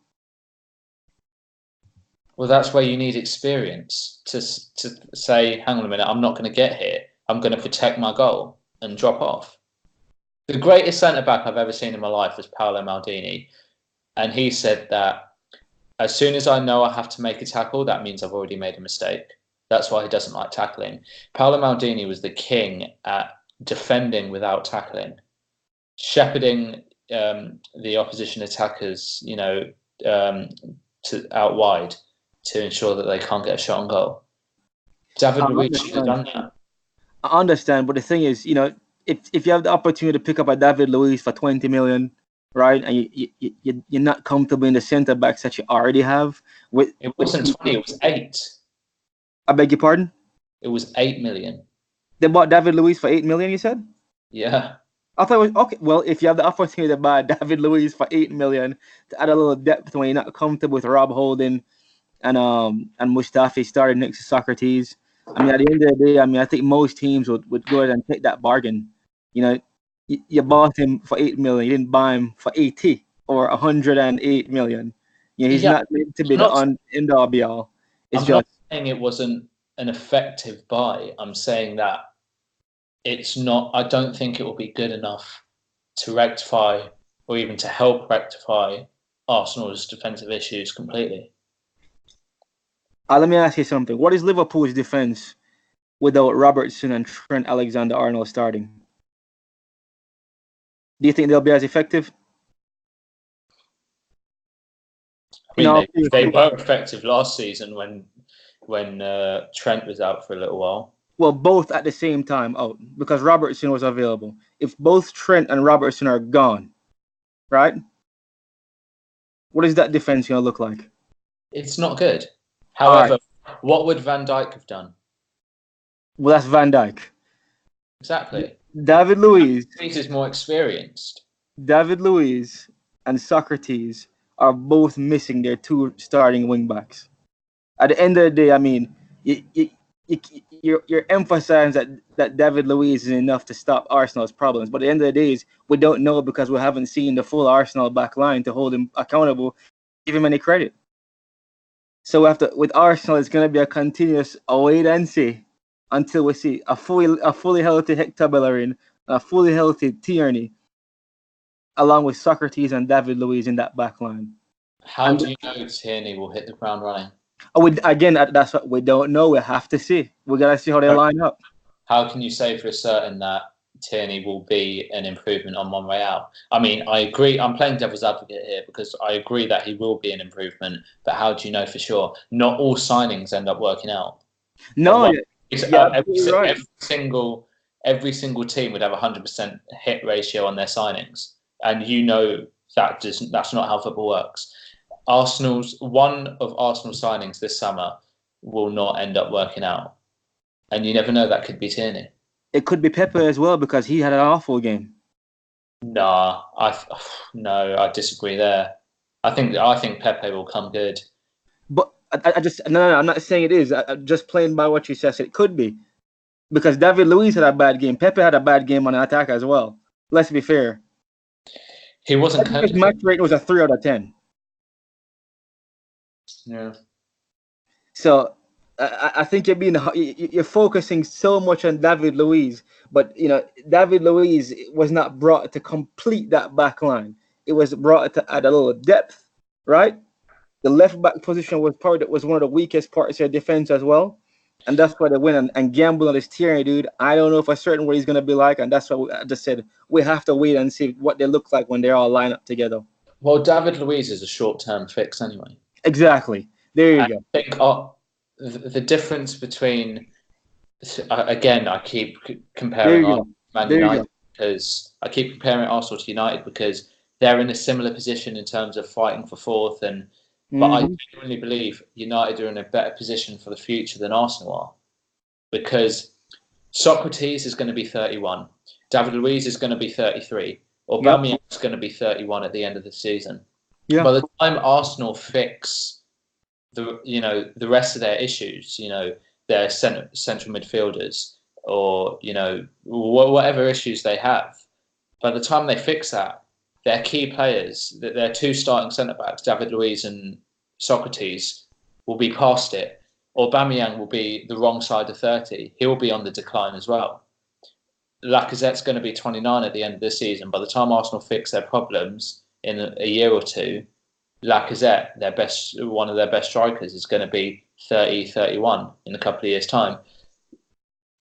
Well, that's where you need experience to say, hang on a minute, I'm not going to get here. I'm going to protect my goal and drop off. The greatest centre-back I've ever seen in my life was Paolo Maldini. And he said that as soon as I know I have to make a tackle, that means I've already made a mistake. That's why he doesn't like tackling. Paolo Maldini was the king at defending without tackling, shepherding the opposition attackers, you know, out wide to ensure that they can't get a shot on goal. David Luiz should have done that. I understand, but the thing is, you know, if you have the opportunity to pick up a David Luiz for 20 million, right? And you're not comfortable in the centre backs that you already have. It wasn't 20, it was 8. I beg your pardon? It was 8 million. They bought David Luiz for 8 million, you said? Yeah. I thought it was okay. Well, if you have the opportunity to buy David Luiz for 8 million to add a little depth when you're not comfortable with Rob Holding and Mustafi started next to Socrates. I mean, at the end of the day, I mean, I think most teams would go ahead and take that bargain. You know, you bought him for 8 million. You didn't buy him for 80 or 108 million. You know, he's Yeah. not meant to be I'm not, the end all be all. It's I'm not just saying it wasn't an effective buy. I'm saying that it's not, I don't think it will be good enough to rectify or even to help rectify Arsenal's defensive issues completely. let me ask you something. What is Liverpool's defense without Robertson and Trent Alexander-Arnold starting? Do you think they'll be as effective? I mean, they were effective last season when Trent was out for a little while. Well, both at the same time out because Robertson was available. If both Trent and Robertson are gone, right? What is that defense going to look like? It's not good. However, what would Van Dijk have done? Well, that's Van Dijk. Exactly. David Luiz. He's is more experienced. David Luiz and Socrates are both missing their two starting wing backs. At the end of the day, I mean, you're emphasizing that David Luiz is enough to stop Arsenal's problems. But at the end of the day, we don't know because we haven't seen the full Arsenal back line to hold him accountable, give him any credit. So with Arsenal, it's going to be a continuous wait and see until we see a fully healthy Hector Bellerin, a fully healthy Tierney, along with Socrates and David Luiz in that back line. How do you know Tierney will hit the ground running? Again, that's what we don't know. We have to see. We got to see how they line up. How can you say for certain that Tierney will be an improvement on Monreal? I mean, I agree. I'm playing devil's advocate here because I agree that he will be an improvement. But how do you know for sure? Not all signings end up working out. No, every single team would have 100% hit ratio on their signings, and you know that's not how football works. One of Arsenal's signings this summer will not end up working out, and you never know. That could be Tierney. It could be Pepe as well because he had an awful game. Nah, I disagree there. I think Pepe will come good. But no, I'm not saying it is. I'm just playing by what you said. It could be because David Luiz had a bad game. Pepe had a bad game on attack as well. Let's be fair. He wasn't. His match rate was a 3 out of 10. Yeah. So I think you're focusing so much on David Luiz, but David Luiz was not brought to complete that back line. It was brought to add a little depth, right? The left back position was one of the weakest parts of their defense as well, and that's why they went and gamble on this Tierney dude. I don't know for certain what he's gonna be like, and that's why I just said we have to wait and see what they look like when they all line up together. Well, David Luiz is a short-term fix anyway. Exactly. There you go. I think the difference between, again, I keep comparing Man United because I keep comparing Arsenal to United because they're in a similar position in terms of fighting for fourth, but I genuinely believe United are in a better position for the future than Arsenal are because Socrates is going to be 31, David Luiz is going to be 33, Aubameyang is going to be 31 at the end of the season. Yeah. By the time Arsenal fix the rest of their issues, their central midfielders or whatever issues they have, by the time they fix that, their key players, their two starting centre backs, David Luiz and Socrates, will be past it. Aubameyang will be the wrong side of 30. He will be on the decline as well. Lacazette's going to be 29 at the end of the season. By the time Arsenal fix their problems in a year or two, Lacazette, one of their best strikers, is going to be 30, 31 in a couple of years' time.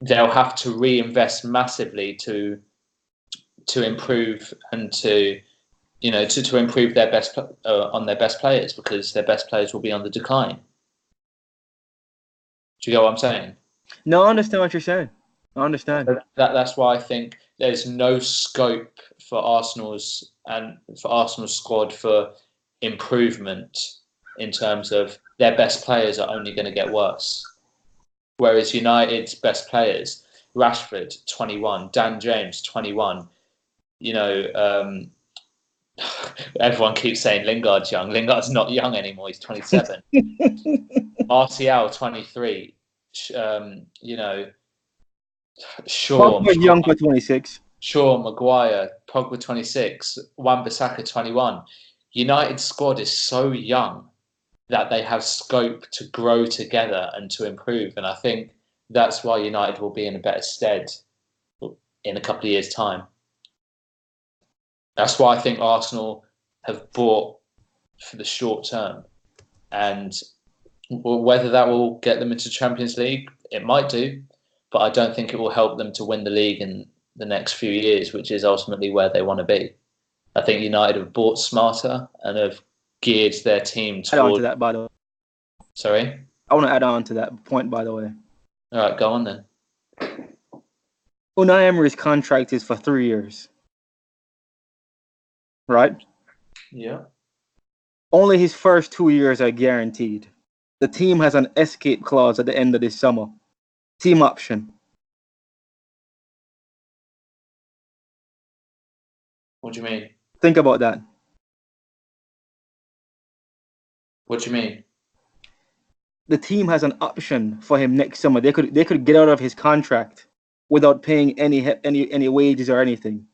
They'll have to reinvest massively to improve and to improve their best on their best players because their best players will be on the decline. Do you get what I'm saying? No, I understand what you're saying. I understand. That's why I think there's no scope for Arsenal's squad for improvement in terms of their best players are only going to get worse. Whereas United's best players, Rashford, 21, Dan James, 21, everyone keeps saying Lingard's young. Lingard's not young anymore. He's 27. RCL, 23. Shaw. Pogba's young for 26. Shaw, Maguire, Pogba, 26. Wan-Bissaka, 21. United's squad is so young that they have scope to grow together and to improve. And I think that's why United will be in a better stead in a couple of years' time. That's why I think Arsenal have bought for the short term. And whether that will get them into Champions League, it might do. But I don't think it will help them to win the league in the next few years, which is ultimately where they want to be. I think United have bought smarter and have geared their team Add on to toward... that, by the way. Sorry? I want to add on to that point, by the way. All right, go on then. Unai Emery's contract is for 3 years. Right? Yeah. Only his first 2 years are guaranteed. The team has an escape clause at the end of this summer. Team option. What do you mean? Think about that. What do you mean? The team has an option for him next summer. They could get out of his contract without paying any wages or anything.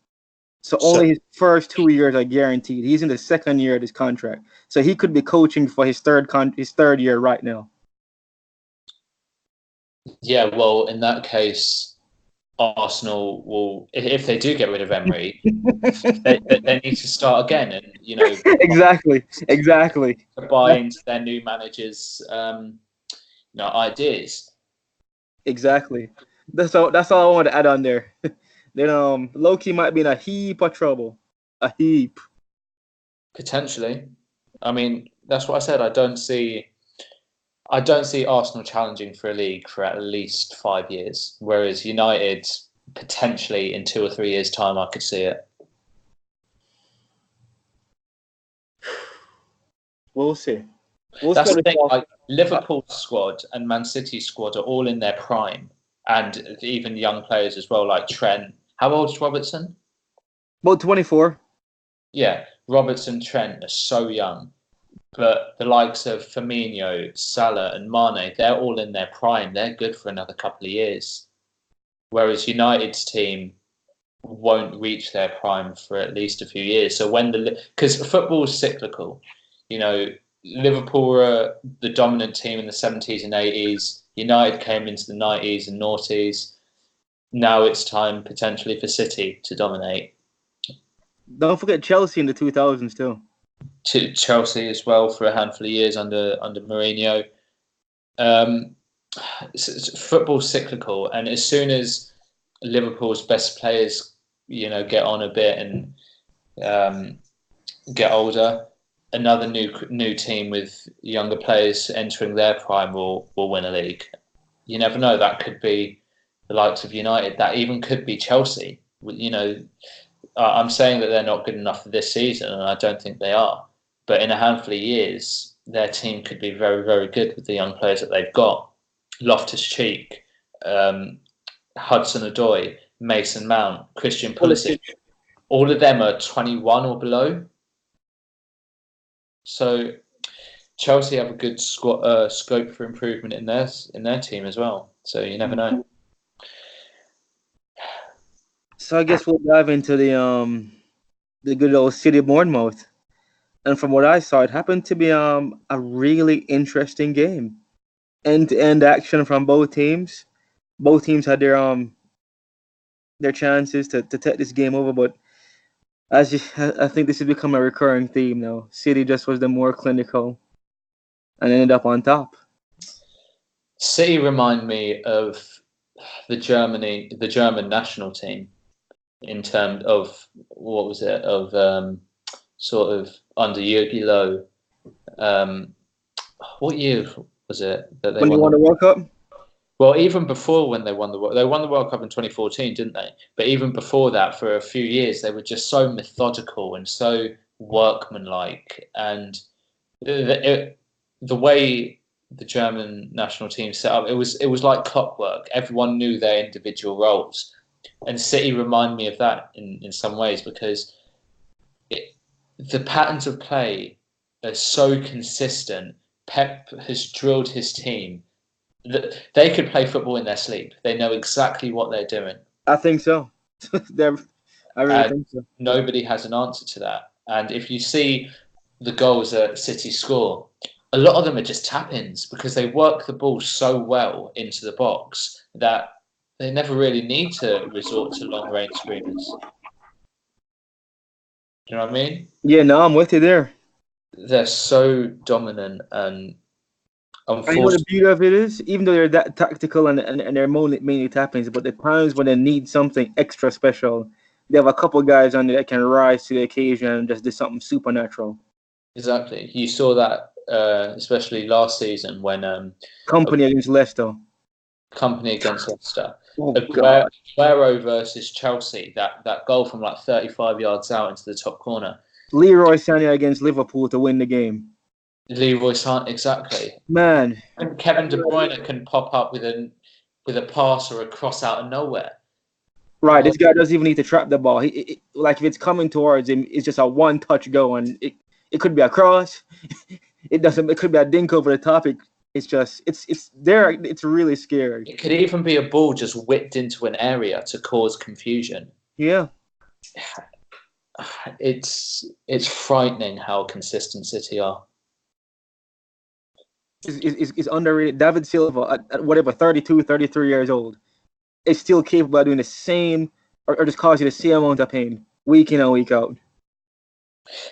So only his first 2 years are guaranteed. He's in the second year of his contract, so he could be coaching for his third year right now. Yeah, well, in that case, Arsenal will, if they do get rid of Emery, they need to start again, and exactly. buy into their new manager's ideas. Exactly. That's all I want to add on there. Then Loki might be in a heap of trouble. A heap. Potentially. I mean, that's what I said. I don't see Arsenal challenging for a league for at least 5 years, whereas United potentially in 2 or 3 years' time, I could see it. We'll see. That's the thing. Like Liverpool's squad and Man City's squad are all in their prime, and even young players as well, like Trent. How old is Robertson? About 24. Yeah, Robertson, Trent are so young. But the likes of Firmino, Salah and Mane, they're all in their prime. They're good for another couple of years. Whereas United's team won't reach their prime for at least a few years. So because football is cyclical, Liverpool were the dominant team in the 70s and 80s. United came into the 90s and noughties. Now it's time potentially for City to dominate. Don't forget Chelsea in the 2000s too. To Chelsea as well for a handful of years under Mourinho. Football's cyclical, and as soon as Liverpool's best players, get on a bit and get older, another new team with younger players entering their prime will win a league. You never know. That could be the likes of United. That even could be Chelsea. I'm saying that they're not good enough for this season, and I don't think they are. But in a handful of years, their team could be very, very good with the young players that they've got. Loftus-Cheek, Hudson-Odoi, Mason Mount, Christian Pulisic. All of them are 21 or below. So Chelsea have a good scope for improvement in their team as well. So you never know. So I guess we'll dive into the good old City of Bournemouth. And from what I saw, it happened to be a really interesting game. End-to-end action from both teams. Both teams had their chances to take this game over, but I think this has become a recurring theme now. City just was the more clinical and ended up on top. City remind me of the German national team in terms of sort of under Jurgen Low. What year was it that they When you won the World Cup? Well, even before when they won the World Cup in 2014, didn't they? But even before that, for a few years, they were just so methodical and so workmanlike, and the way the German national team set up, it was like clockwork. Everyone knew their individual roles, and City remind me of that in some ways because the patterns of play are so consistent. Pep has drilled his team that they could play football in their sleep. They know exactly what they're doing. I think so. I really think so. Nobody has an answer to that. And if you see the goals that City score, a lot of them are just tap-ins because they work the ball so well into the box that they never really need to resort to long-range screamers. Do you know what I mean? Yeah, no, I'm with you there. They're so dominant, and I know the unfortunately, beauty of it is, even though they're that tactical and they're mainly tap-ins, but the times when they need something extra special, they have a couple guys on there that can rise to the occasion and just do something supernatural. exactly. You saw that, especially last season when Company against Leicester. Company against Leicester. Oh God. Aguero versus Chelsea, that goal from like 35 yards out into the top corner. Leroy Sané against Liverpool to win the game. Leroy Sané, exactly. Man. And Kevin De Bruyne can pop up with a pass or a cross out of nowhere. Right, this guy doesn't even need to trap the ball. Like if it's coming towards him, it's just a one-touch go, and it could be a cross. It doesn't. It could be a dink over the top. It's just it's there. It's really scary. It could even be a ball just whipped into an area to cause confusion. Yeah, it's frightening how consistent City are. It's underrated. David Silva at whatever 32, 33 years old is still capable of doing the same or just causing the same amount of pain week in and week out.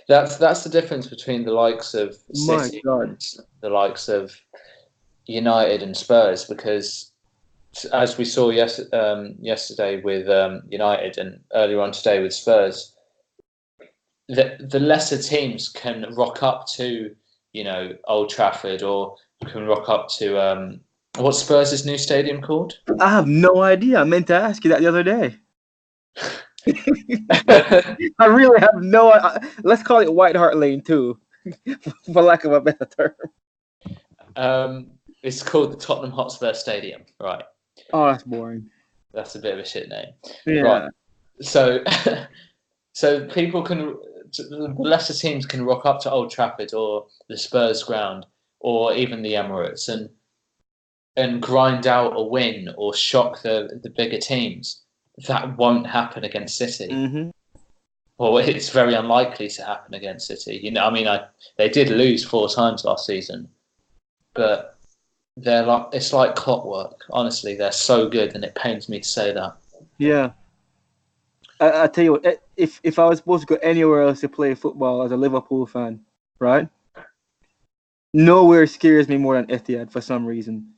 That's the difference between the likes of City and the likes of United and Spurs, because as we saw yesterday with United and earlier on today with Spurs, the lesser teams can rock up to Old Trafford or can rock up to what's Spurs' new stadium called? I have no idea. I meant to ask you that the other day. I really have no. Let's call it White Hart Lane too, for lack of a better term. It's called the Tottenham Hotspur Stadium, right? Oh, that's boring. That's a bit of a shit name. Yeah. Right. So, so people can, the lesser teams can rock up to Old Trafford or the Spurs ground or even the Emirates and grind out a win or shock the bigger teams. That won't happen against City. Mm-hmm. Well, it's very unlikely to happen against City. I mean, they did lose 4 times last season, but it's like clockwork. Honestly, they're so good, and it pains me to say that. Yeah. I tell you what, if I was supposed to go anywhere else to play football as a Liverpool fan, right? Nowhere scares me more than Etihad for some reason.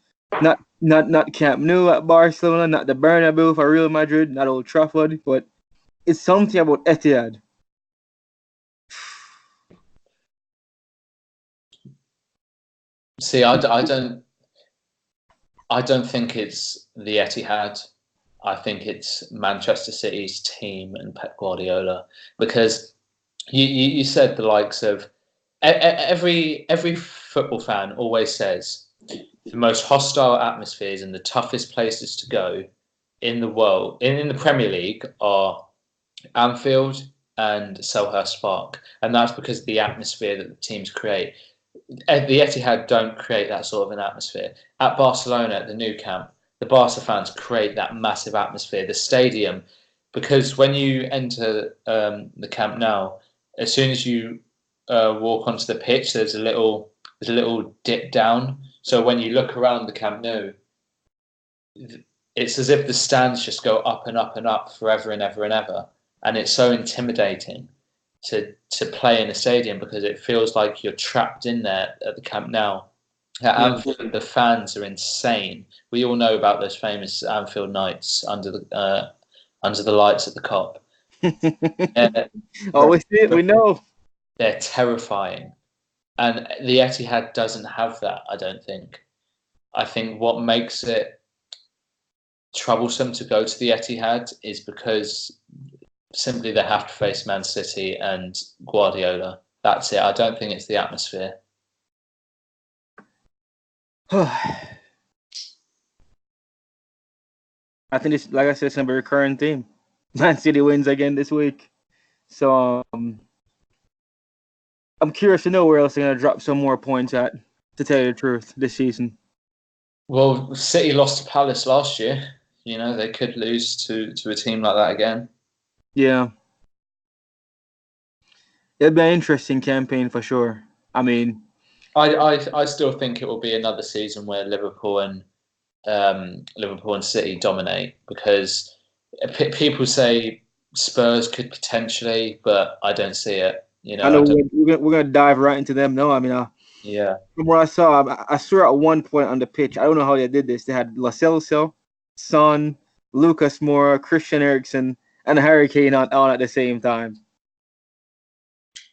Not Camp Nou at Barcelona, not the Bernabeu for Real Madrid, not Old Trafford, but it's something about Etihad. See, I don't think it's the Etihad. I think it's Manchester City's team and Pep Guardiola, because you said the likes of every football fan always says the most hostile atmospheres and the toughest places to go in the world in the Premier League are Anfield and Selhurst Park, and that's because of the atmosphere that the teams create. The Etihad don't create that sort of an atmosphere. At Barcelona, at the Nou Camp, the Barca fans create that massive atmosphere. The stadium, because when you enter the Camp Nou, as soon as you walk onto the pitch, there's a little dip down. So when you look around the Camp Nou, it's as if the stands just go up and up and up forever and ever and ever, and it's so intimidating to play in a stadium because it feels like you're trapped in there at the Camp Nou. At Anfield, the fans are insane. We all know about those famous Anfield nights under the lights at the Cop. Always see it. We know they're terrifying, and the Etihad doesn't have that. I don't think. I think what makes it troublesome to go to the Etihad is because simply they have to face Man City and Guardiola. That's it. I don't think it's the atmosphere. I think it's, like I said, it's gonna be a recurring theme. Man City wins again this week, so I'm curious to know where else they're gonna drop some more points at. To tell you the truth, this season. Well, City lost to Palace last year. They could lose to a team like that again. Yeah, it'll be an interesting campaign for sure. I mean, I still think it will be another season where Liverpool and City dominate, because people say Spurs could potentially, but I don't see it. I know we're gonna dive right into them. No, I mean, Yeah. from what I saw, I saw at one point on the pitch. I don't know how they did this. They had Lo Celso, Son, Lucas Moura, Christian Eriksen, and Harry Kane on at the same time.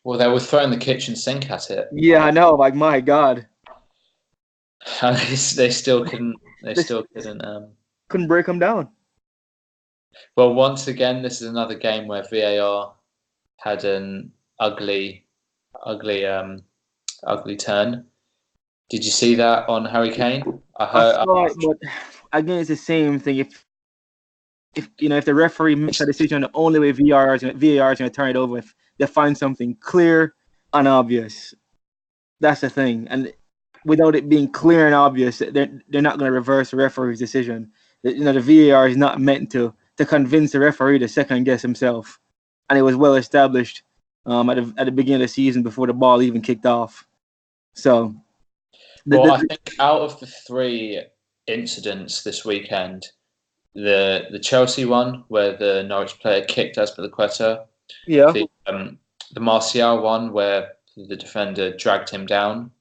Well, they were throwing the kitchen sink at it. Yeah, I know. Like, my God, they still couldn't. They still couldn't. Couldn't break them down. Well, once again, this is another game where VAR had an ugly turn. Did you see that on Harry Kane? I saw it, but again, it's the same thing. If the referee makes a decision, the only way VAR is going to turn it over if they find something clear and obvious. That's the thing, and without it being clear and obvious, they're not going to reverse the referee's decision. The VAR is not meant to convince the referee to second guess himself, and it was well established at the beginning of the season before the ball even kicked off. So, I think out of the three incidents this weekend, the Chelsea one where the Norwich player kicked Azpilicueta, yeah, the Martial one where the defender dragged him down,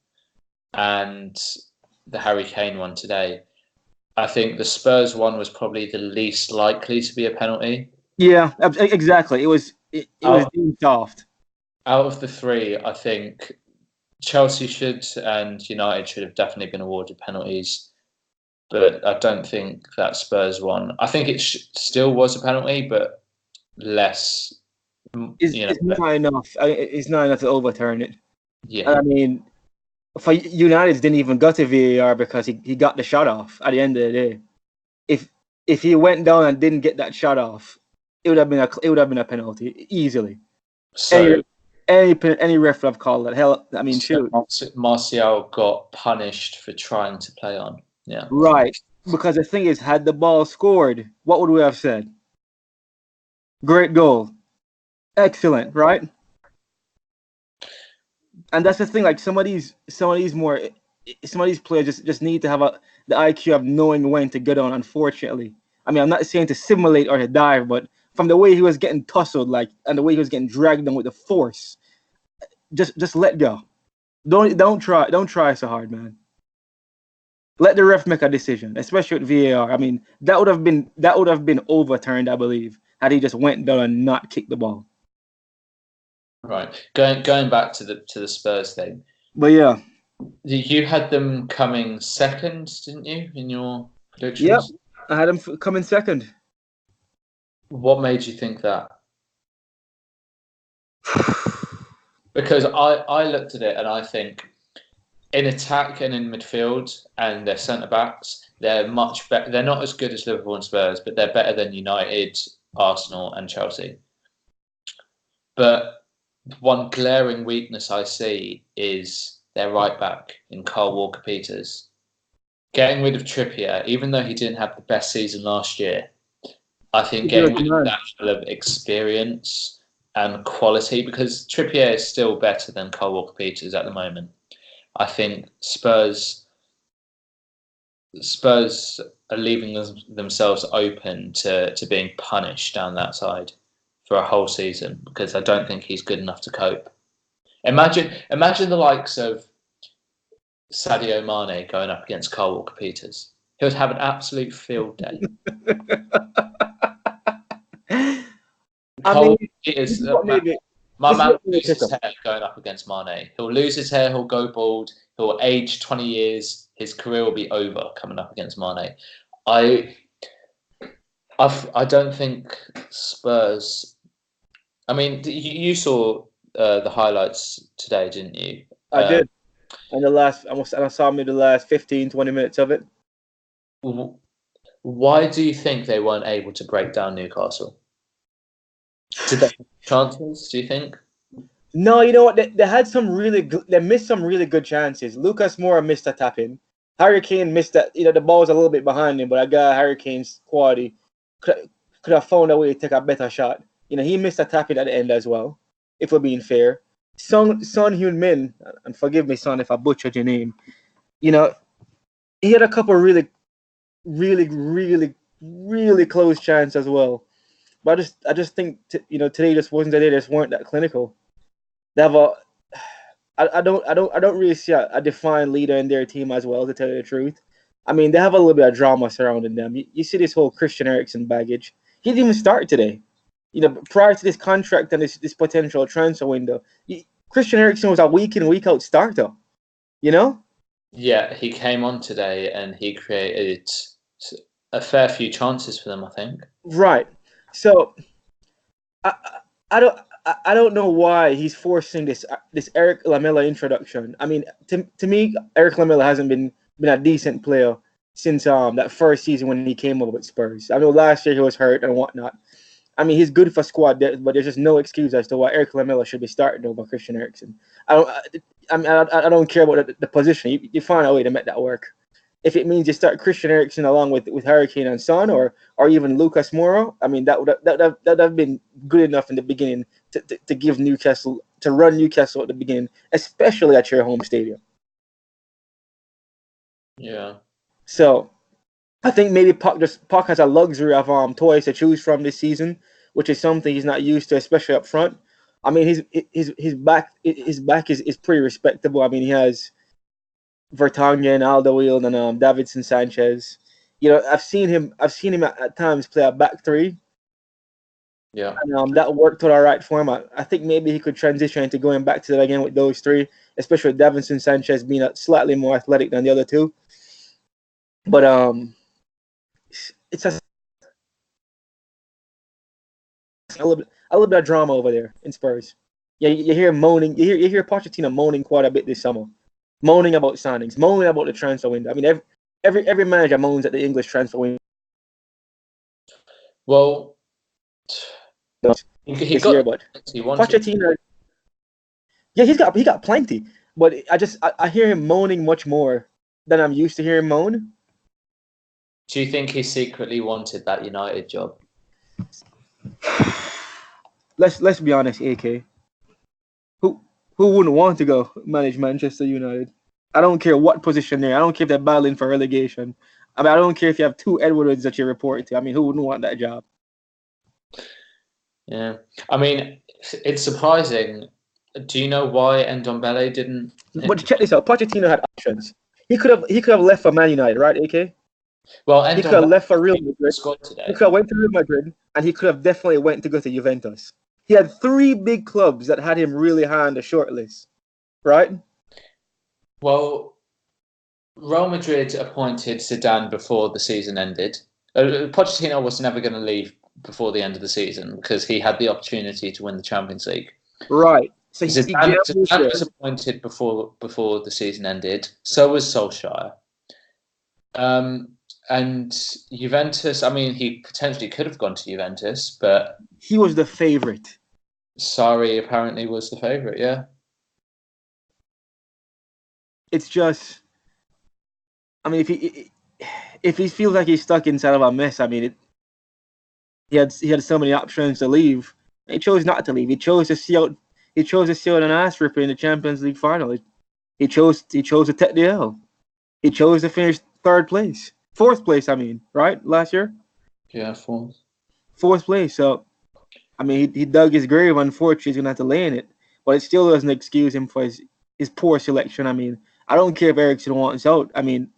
and the Harry Kane one today, I think the Spurs one was probably the least likely to be a penalty. Yeah, exactly. It was deemed soft. Out of the three, I think Chelsea should and United should have definitely been awarded penalties, but I don't think that Spurs one. I think it still was a penalty, but less. It's not enough. It's not enough to overturn it. Yeah. I mean, for United didn't even go to VAR because he got the shot off at the end of the day. If he went down and didn't get that shot off, it would have been a penalty easily. So any ref would have called that. Hell, I mean, shoot. Martial got punished for trying to play on. Yeah. Right. Because the thing is, had the ball scored, what would we have said? Great goal. Excellent, right? And that's the thing. Like, some of these players just need to have the IQ of knowing when to get on. Unfortunately, I mean, I'm not saying to simulate or to dive, but from the way he was getting tussled, and the way he was getting dragged on with the force, just let go. Don't try so hard, man. Let the ref make a decision, especially with VAR. I mean, that would have been overturned, I believe, had he just went down and not kicked the ball. Right. Going back to the Spurs thing. But yeah, you had them coming second, didn't you, in your predictions? Yep, I had them coming second. What made you think that? Because I looked at it and I think in attack and in midfield and their centre backs, they're much better. They're not as good as Liverpool and Spurs, but they're better than United, Arsenal, and Chelsea. But one glaring weakness I see is their right back in Kyle Walker-Peters. Getting rid of Trippier, even though he didn't have the best season last year, I think getting rid of that level of experience and quality, because Trippier is still better than Kyle Walker-Peters at the moment. I think Spurs are leaving themselves open to being punished down that side for a whole season, because I don't think he's good enough to cope. Imagine the likes of Sadio Mane going up against Kyle Walker-Peters. He would have an absolute field day. My man will lose his hair going up against Mane. He'll lose his hair, he'll go bald, he'll age 20 years, his career will be over coming up against Mane. I don't think Spurs. I mean, you saw the highlights today, didn't you? I did. And I saw maybe the last 15, 20 minutes of it. Why do you think they weren't able to break down Newcastle? Did they have chances, do you think? No, you know what? They had some they missed some really good chances. Lucas Moura missed a tap in. Harry Kane missed that. The ball was a little bit behind him, but I got Harry Kane's quality. Could have found a way to take a better shot. He missed a tap in at the end as well, if we're being fair. Son Heung-min, and forgive me, son, if I butchered your name, he had a couple of really, really, really, really close chances as well. But I just think today just wasn't the day. They just weren't that clinical. They have I don't really see a defined leader in their team as well, to tell you the truth. I mean, they have a little bit of drama surrounding them. You see this whole Christian Eriksen baggage. He didn't even start today. Prior to this contract and this potential transfer window, Christian Eriksen was a week in, week out starter. Yeah, he came on today and he created a fair few chances for them, I think. Right. So I don't know why he's forcing this Eric Lamela introduction. I mean, to me, Eric Lamela hasn't been a decent player since that first season when he came over with Spurs. I know last year he was hurt and whatnot. I mean, he's good for squad depth, but there's just no excuse as to why Eric Lamela should be starting over Christian Eriksen. I don't care about the position. You find a way to make that work. If it means you start Christian Eriksen along with Harry Kane and Son, or even Lucas Moura, I mean that would have been good enough in the beginning to give Newcastle, to run Newcastle at the beginning, especially at your home stadium. Yeah. So I think maybe Puck has a luxury of toys to choose from this season, which is something he's not used to, especially up front. I mean, his back is pretty respectable. I mean, he has Vertonghen, Alderweireld, and Davinson Sanchez. I've seen him at times play a back three. Yeah. And that worked out all right for him. I think maybe he could transition into going back to that again with those three, especially with Davinson Sanchez being slightly more athletic than the other two. But it's a little bit of drama over there in Spurs. Yeah, you hear moaning. You hear Pochettino moaning quite a bit this summer, moaning about signings, moaning about the transfer window. I mean, every manager moans at the English transfer window. Well, he got year, but Pochettino, yeah, he got plenty. But I hear him moaning much more than I'm used to hearing moan. Do you think he secretly wanted that United job? Let's be honest, AK. Who wouldn't want to go manage Manchester United? I don't care what position they're. I don't care if they're battling for relegation. I mean, I don't care if you have two Edwards that you report to. I mean, who wouldn't want that job? Yeah, I mean, it's surprising. Do you know why Ndombele didn't? But check this out. Pochettino had options. He could have left for Man United, right, AK? Well, he could have left for Real Madrid. Today. He could have went to Real Madrid, and he could have definitely went to go to Juventus. He had three big clubs that had him really high on the short list, right? Well, Real Madrid appointed Zidane before the season ended. Pochettino was never going to leave before the end of the season because he had the opportunity to win the Champions League. Right. So Zidane was appointed before the season ended. So was Solskjaer. And Juventus, I mean, he potentially could have gone to Juventus, but he was the favourite. Sarri apparently was the favourite, yeah. It's just, I mean, if he feels like he's stuck inside of a mess, I mean, he had so many options to leave. He chose not to leave. He chose to see out. He chose to see out an ass ripper in the Champions League final. He chose to take the L. He chose to finish fourth place. I mean, right, last year. Yeah, fourth place. So, I mean, he dug his grave. Unfortunately, he's gonna have to lay in it. But it still doesn't excuse him for his poor selection. I mean, I don't care if Eriksen wants out. I mean,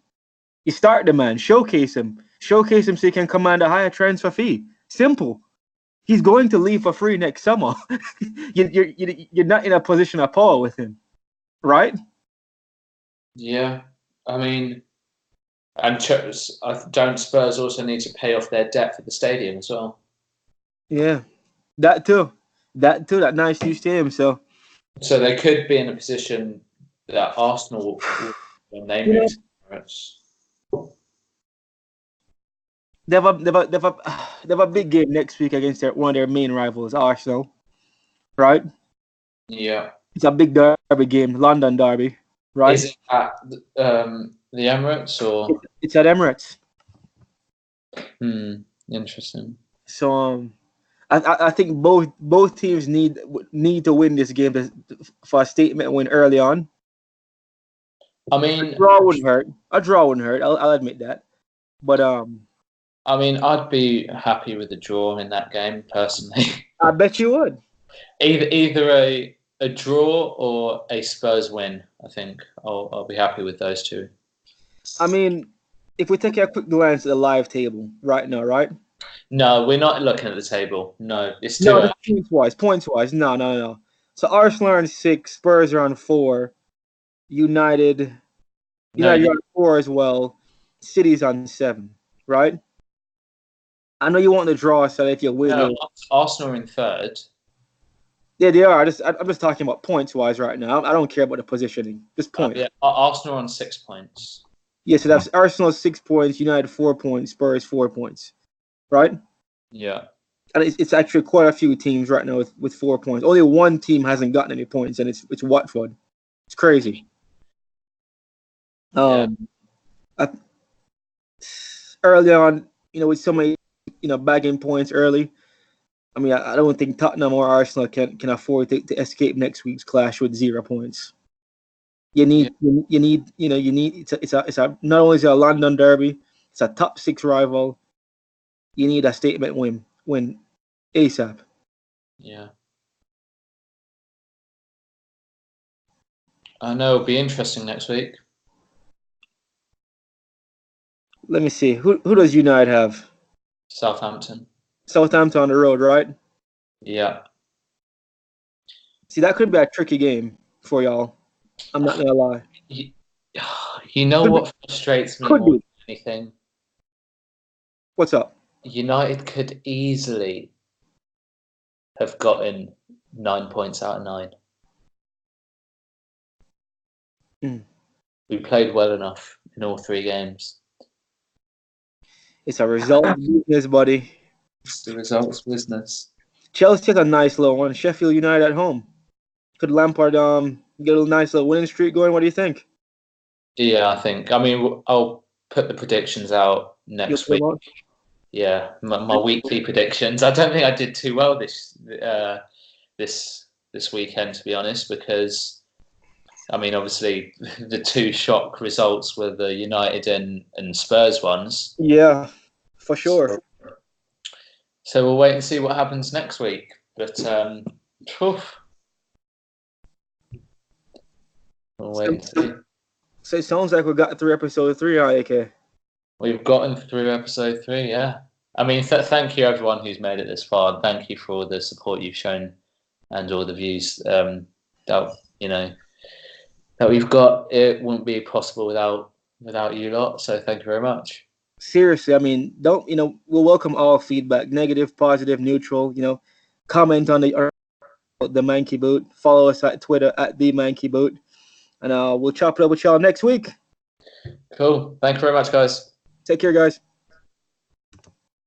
you start the man, showcase him so he can command a higher transfer fee. Simple. He's going to leave for free next summer. You're not in a position of power with him, right? Yeah, I mean, And don't Spurs also need to pay off their debt for the stadium as well? Yeah, that too. That nice new stadium. So they could be in a position that Arsenal, when they you move know, to Emirates. they have a big game next week against one of their main rivals, Arsenal. Right? Yeah. It's a big derby game, London derby. Right? Is it at the Emirates or? It's at Emirates. Interesting. So I think both teams need to win this game for a statement win early on. I mean, a draw wouldn't hurt. A draw wouldn't hurt. I'll admit that. But I mean, I'd be happy with a draw in that game personally. I bet you would. Either a draw or a Spurs win. I think I'll be happy with those two. I mean, if we take a quick glance at the live table right now, right? No, we're not looking at the table. No, it's too early. Points wise. No. So Arsenal are on 6, Spurs are on 4, United are on 4 as well. City's on 7, right? I know you want the draw, so if you win, Arsenal are in 3rd. Yeah, they are. I'm just talking about points wise right now. I don't care about the positioning. Just points. Yeah, Arsenal on 6 points. Yeah, so that's Arsenal 6 points, United 4 points, Spurs 4 points, right? Yeah. And it's actually quite a few teams right now with 4 points. Only one team hasn't gotten any points, and it's Watford. It's crazy. Early on, with so many, bagging points early. I mean, I don't think Tottenham or Arsenal can afford to escape next week's clash with 0 points. You need it's a not only is it a London derby, it's a top 6 rival. You need a statement win ASAP. Yeah. I know it'll be interesting next week. Let me see. Who does United have? Southampton on the road, right? Yeah. See, that could be a tricky game for y'all. I'm not gonna lie. You know what frustrates me more than anything? What's up? United could easily have gotten 9 points out of 9. We played well enough in all 3 games. It's a result business, buddy. It's the results business. Chelsea has a nice little one. Sheffield United at home. Could Lampard get a nice little winning streak going? What do you think? Yeah, I think. I mean, I'll put the predictions out next week. Yeah, my weekly predictions. I don't think I did too well this weekend, to be honest, because I mean, obviously, the 2 shock results were the United and Spurs ones. Yeah, for sure. So we'll wait and see what happens next week. But we'll wait and see. So it sounds like we got through episode 3, AK. We've gotten through episode 3, yeah. I mean, thank you everyone who's made it this far. Thank you for all the support you've shown and all the views that we've got. It wouldn't be possible without you lot. So thank you very much. Seriously, I mean, we'll welcome all feedback, negative, positive, neutral. Comment on the Manky Boot. Follow us at Twitter at the Manky Boot, and we'll chop it up with y'all next week. Cool. Thank you very much, guys. Take care, guys.